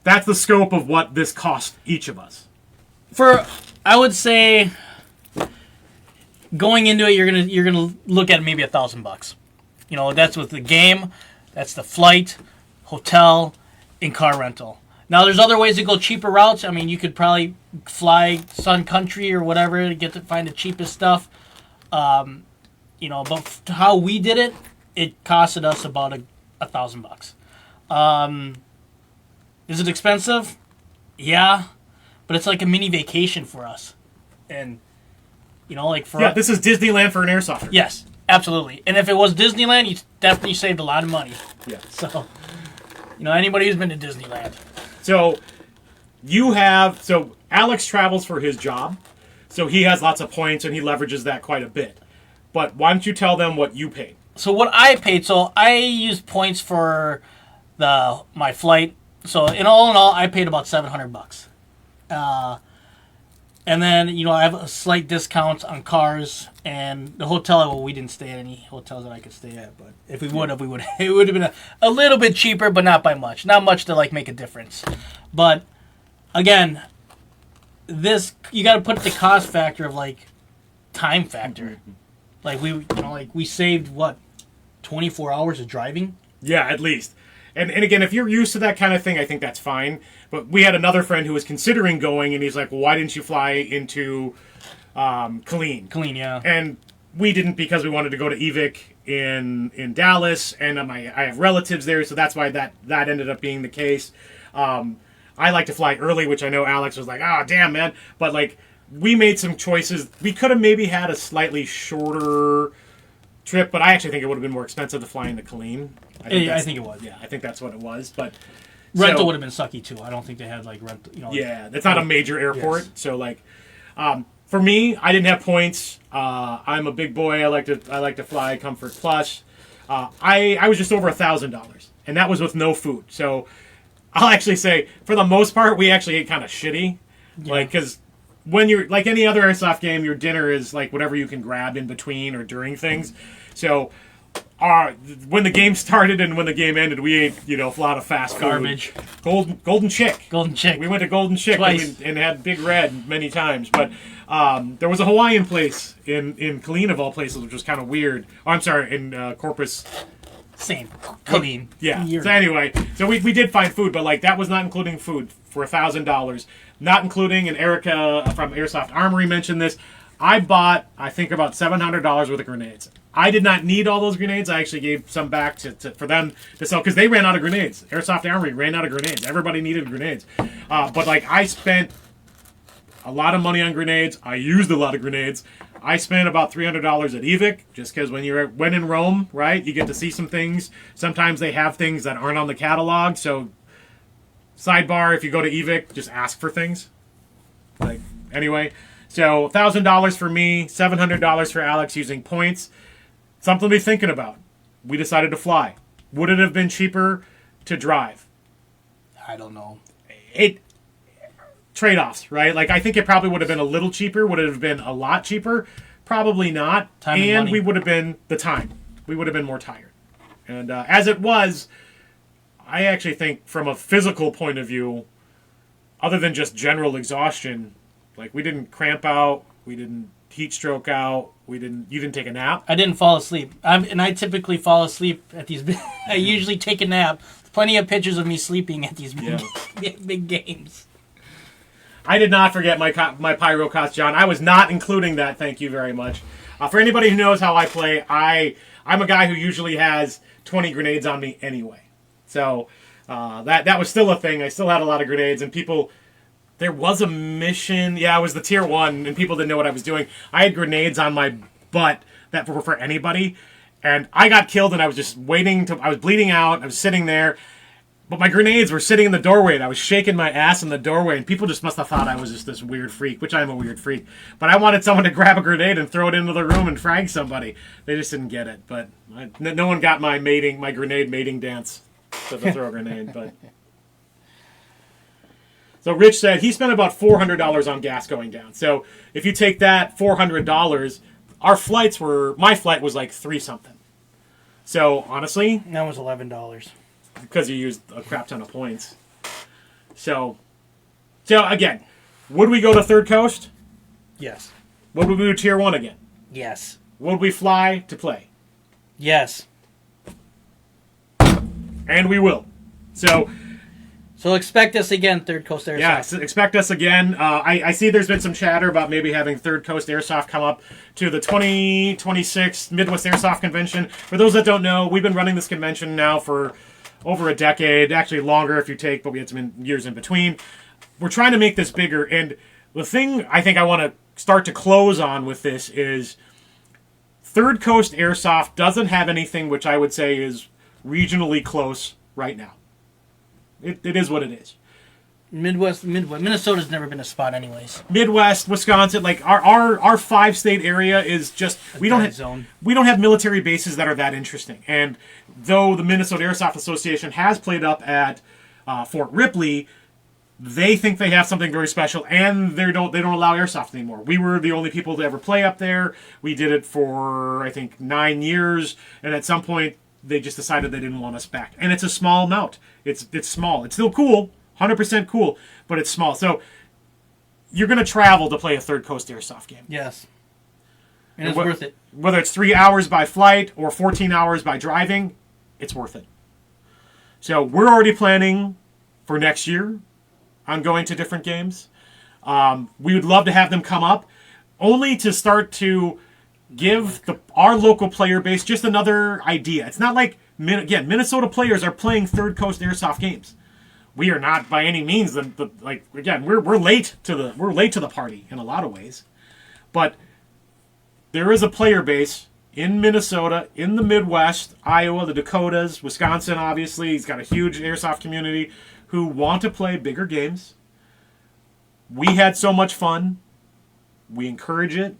that's the scope of what this cost each of us.
I would say, going into it, you're gonna look at maybe $1,000. You know, that's with the game, that's the flight, hotel, and car rental. Now, there's other ways to go cheaper routes. I mean, you could probably fly Sun Country or whatever to find the cheapest stuff. You know, but how we did it, it costed us about $1,000. Is it expensive? Yeah, but it's like a mini vacation for us, and you know, like for
this is Disneyland for an airsofter.
Yes, absolutely. And if it was Disneyland, you definitely saved a lot of money.
Yeah.
So, you know, anybody who's been to Disneyland.
So Alex travels for his job, so he has lots of points and he leverages that quite a bit. But why don't you tell them what you paid?
So what I paid, so I used points for my flight. So in all, I paid about $700. And then, you know, I have a slight discount on cars and the hotel. Well, we didn't stay at any hotels that I could stay at, but if we would have, it would have been a little bit cheaper, but not by much. Not much to like make a difference. But again, you got to put the cost factor of like time factor. Like we saved what, 24 hours of driving?
Yeah, at least. And again, if you're used to that kind of thing, I think that's fine. But we had another friend who was considering going, and he's like, well, why didn't you fly into Killeen?
Clean, yeah.
And we didn't because we wanted to go to EVIC in Dallas, and I have relatives there, so that's why that ended up being the case. I like to fly early, which I know Alex was like, oh, damn, man. But, like, we made some choices. We could have maybe had a slightly shorter trip, but I actually think it would have been more expensive to fly into Killeen.
I think it was.
Yeah, I think that's what it was. But
rental would have been sucky, too. I don't think they had, like, rental.
Yeah, it's not a major airport.
Yes.
So, like, for me, I didn't have points. I'm a big boy. I like to fly Comfort Plus. I was just over $1,000, and that was with no food. So I'll actually say, for the most part, we actually ate kind of shitty. Yeah. Like, because when you're, like any other Airsoft game, your dinner is, like, whatever you can grab in between or during things. So when the game started and when the game ended, we ate, a lot of fast food.
Garbage.
Golden Chick.
Golden Chick.
We went to Golden Chick
Twice.
and had Big Red many times. But there was a Hawaiian place in Killeen, of all places, which was kind of weird. Oh, I'm sorry, in Corpus.
Same. Killeen.
Yeah. So anyway, we did find food, but, like, that was not including food for $1,000. Not including, and Erica from Airsoft Armory mentioned this, I bought, I think, about $700 worth of grenades. I did not need all those grenades. I actually gave some back for them to sell, because they ran out of grenades. Airsoft Armory ran out of grenades. Everybody needed grenades. But, like, I spent a lot of money on grenades. I used a lot of grenades. I spent about $300 at EVIC, just because when in Rome, right, you get to see some things. Sometimes they have things that aren't on the catalog. So, sidebar, if you go to EVIC, just ask for things. Like, anyway. So, $1,000 for me, $700 for Alex using points. Something to be thinking about. We decided to fly. Would it have been cheaper to drive?
I don't know.
Trade-offs, right? Like, I think it probably would have been a little cheaper. Would it have been a lot cheaper? Probably not.
Time and money.
We would have been the time. We would have been more tired. And as it was, I actually think from a physical point of view, other than just general exhaustion, like, we didn't cramp out, we didn't heat stroke out, you didn't take a nap.
I didn't fall asleep. I typically fall asleep at these. I usually take a nap. Plenty of pictures of me sleeping at these big games.
I did not forget my pyro cost, John. I was not including that. Thank you very much. For anybody who knows how I play, I'm a guy who usually has 20 grenades on me anyway. So that was still a thing. I still had a lot of grenades, and people. There was a mission. Yeah, it was the tier 1, and people didn't know what I was doing. I had grenades on my butt that were for anybody, and I got killed, and I was just waiting. I was bleeding out. I was sitting there. But my grenades were sitting in the doorway, and I was shaking my ass in the doorway, and people just must have thought I was just this weird freak, which I am a weird freak. But I wanted someone to grab a grenade and throw it into the room and frag somebody. They just didn't get it. But no one got my grenade mating dance to throw a grenade. But so Rich said he spent about $400 on gas going down. So if you take that $400, my flight was like $3-something. So honestly,
that was $11.
Because you used a crap ton of points. So again, would we go to Third Coast?
Yes.
Would we do Tier 1 again?
Yes.
Would we fly to play?
Yes.
And we will. So
expect us again, Third Coast Airsoft.
Yeah, expect us again. I see there's been some chatter about maybe having Third Coast Airsoft come up to the 2026 Midwest Airsoft Convention. For those that don't know, we've been running this convention now for over a decade, actually longer if you take, but we had some years in between. We're trying to make this bigger, and the thing I think I want to start to close on with this is Third Coast Airsoft doesn't have anything which I would say is regionally close right now. It is what it is.
Midwest. Minnesota's never been a spot anyways.
Midwest, Wisconsin, like our 5-state area is just we don't have military bases that are that interesting. And though the Minnesota Airsoft Association has played up at Fort Ripley, they think they have something very special, and they don't allow airsoft anymore. We were the only people to ever play up there. We did it for I think 9 years, and at some point they just decided they didn't want us back. And it's a small amount. It's small. It's still cool. 100% cool, but it's small. So you're going to travel to play a Third Coast Airsoft game.
Yes. And it's worth it.
Whether it's 3 hours by flight or 14 hours by driving, it's worth it. So we're already planning for next year on going to different games. We would love to have them come up, only to start to give our local player base just another idea. It's not like, again, Minnesota players are playing Third Coast Airsoft games. We are not by any means we're late to the party in a lot of ways, but there is a player base in Minnesota, in the Midwest, Iowa, the Dakotas, Wisconsin. Obviously, he's got a huge airsoft community who want to play bigger games. We had so much fun. We encourage it.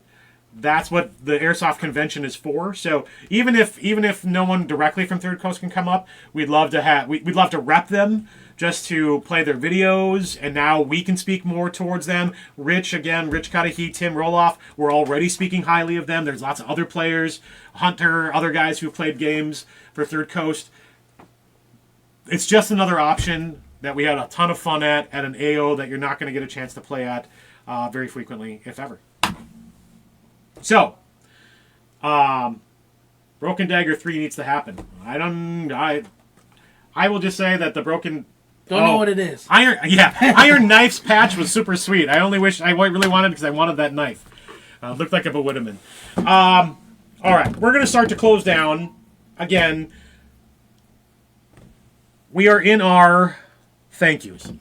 That's what the Airsoft Convention is for. So even if no one directly from Third Coast can come up, we'd love to rep them, just to play their videos, and now we can speak more towards them. Rich Cudahy, Tim Roloff, we're already speaking highly of them. There's lots of other players, Hunter, other guys who've played games for Third Coast. It's just another option that we had a ton of fun at an AO that you're not going to get a chance to play at very frequently, if ever. So, Broken Dagger 3 needs to happen. I will just say that the Broken...
Don't know what it is.
Iron Knife's patch was super sweet. I really wanted it because I wanted that knife. Looked like a Bewitterman. All right, we're going to start to close down. Again, we are in our thank yous.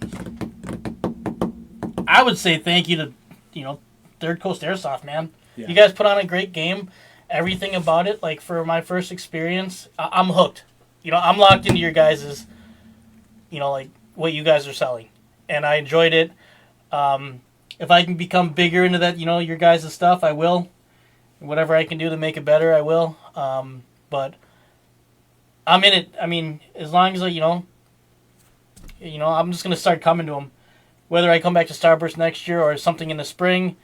I would say thank you to, Third Coast Airsoft, man.
Yeah.
You guys put on a great game. Everything about it, like for my first experience, I'm hooked. I'm locked into your guys's, like what you guys are selling, and I enjoyed it. If I can become bigger into that, your guys' stuff, I will. Whatever I can do to make it better, I will. But I'm in it. I mean, as long as I'm just gonna start coming to them. Whether I come back to Starburst next year or something in the spring,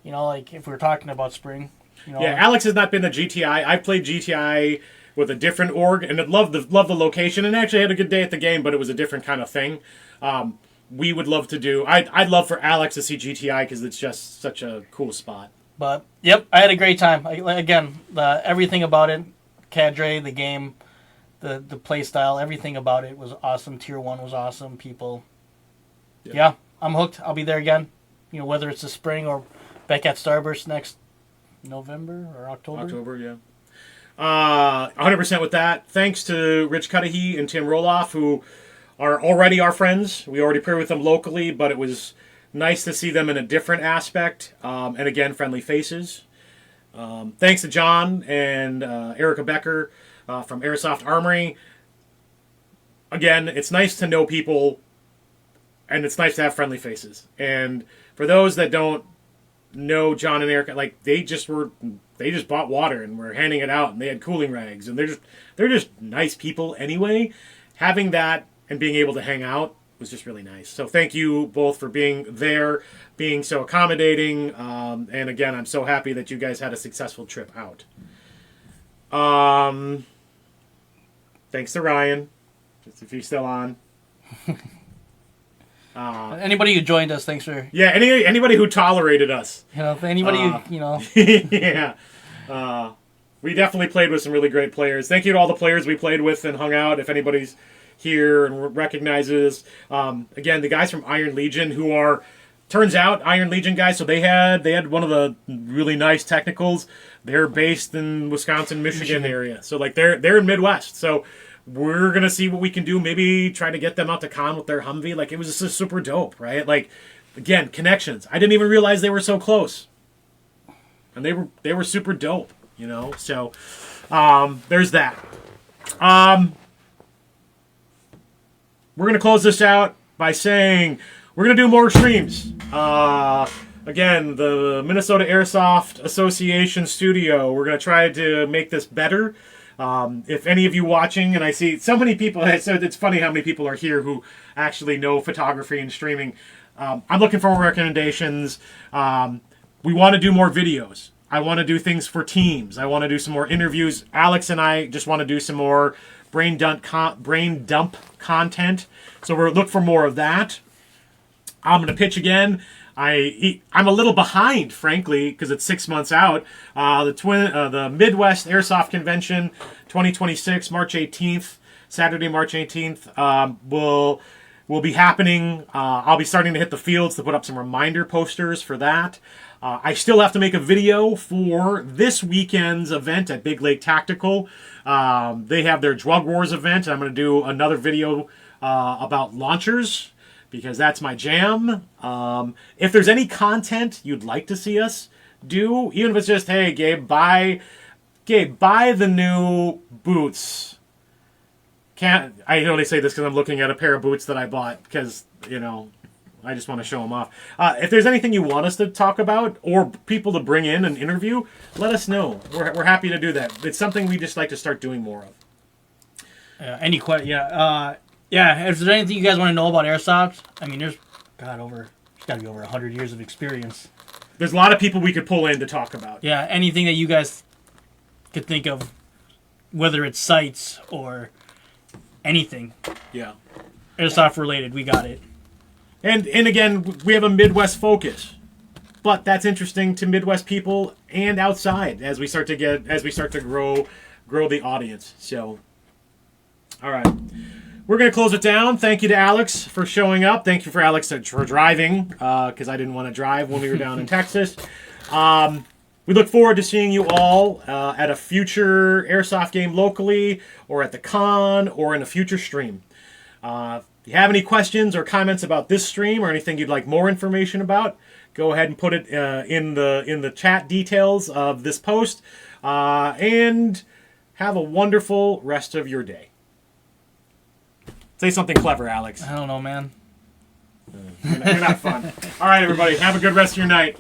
like if we're talking about spring.
Yeah, Alex has not been to GTI. I've played GTI with a different org, and loved the location, and actually had a good day at the game, but it was a different kind of thing. We would love to do... I'd love for Alex to see GTI, because it's just such a cool spot.
But, yep, I had a great time. Everything about it, cadre, the game, the play style, everything about it was awesome. Tier 1 was awesome. People... Yeah, I'm hooked. I'll be there again. Whether it's the spring or back at Starburst next November or October.
October, yeah. 100% with that. Thanks to Rich Cudahy and Tim Roloff, who are already our friends. We already play with them locally, but it was nice to see them in a different aspect. And again, friendly faces. Thanks to John and Erica Becker from Airsoft Armory. Again, it's nice to know people, and it's nice to have friendly faces. And for those that don't know John and Erica, they just bought water and were handing it out, and they had cooling rags, and they're just nice people anyway. Having that and being able to hang out was just really nice. So thank you both for being there, being so accommodating, and again, I'm so happy that you guys had a successful trip out. Thanks to Ryan, just if he's still on.
Anybody who joined us, thanks for...
Yeah, anybody who tolerated us.
Anybody who.
Yeah. We definitely played with some really great players. Thank you to all the players we played with and hung out. If anybody's here and recognizes, again, the guys from Iron Legion, who are, turns out, Iron Legion guys. So they had one of the really nice technicals. They're based in Wisconsin, Michigan area. So they're in Midwest. So we're gonna see what we can do. Maybe try to get them out to con with their Humvee. It was just super dope, right? Again, connections. I didn't even realize they were so close, and they were super dope. So there's that. We're going to close this out by saying we're going to do more streams. Again, the Minnesota Airsoft Association Studio, we're going to try to make this better. If any of you watching, and I see so many people, so it's funny how many people are here who actually know photography and streaming. I'm looking for recommendations. We want to do more videos. I want to do things for teams. I want to do some more interviews. Alex and I just want to do some more brain dump content. So we're look for more of that. I'm going to pitch again. I'm a little behind, frankly, because it's 6 months out. The Midwest Airsoft Convention 2026, March 18th. Saturday, March 18th, will be happening. I'll be starting to hit the fields to put up some reminder posters for that. I still have to make a video for this weekend's event at Big Lake Tactical. They have their Drug Wars event, and I'm going to do another video about launchers, because that's my jam. If there's any content you'd like to see us do, even if it's just, hey, Gabe, buy the new boots. I only say this because I'm looking at a pair of boots that I bought, because, I just want to show them off. If there's anything you want us to talk about or people to bring in and interview, let us know. We're happy to do that. It's something we just like to start doing more of.
Any question? Yeah. If there's anything you guys want to know about Airsoft, I mean, there's got to be over 100 years of experience.
There's a lot of people we could pull in to talk about.
Yeah, anything that you guys could think of, whether it's sites or anything.
Yeah.
Airsoft related, we got it.
And again, we have a Midwest focus, but that's interesting to Midwest people and outside as we start to grow the audience. So, all right, we're gonna close it down. Thank you to Alex for showing up. Thank you for Alex for driving, because I didn't want to drive when we were down in Texas. We look forward to seeing you all at a future Airsoft game locally, or at the con, or in a future stream. If you have any questions or comments about this stream or anything you'd like more information about, go ahead and put it in the chat details of this post. And have a wonderful rest of your day. Say something clever, Alex.
I don't know, man.
You're not fun. All right, everybody. Have a good rest of your night.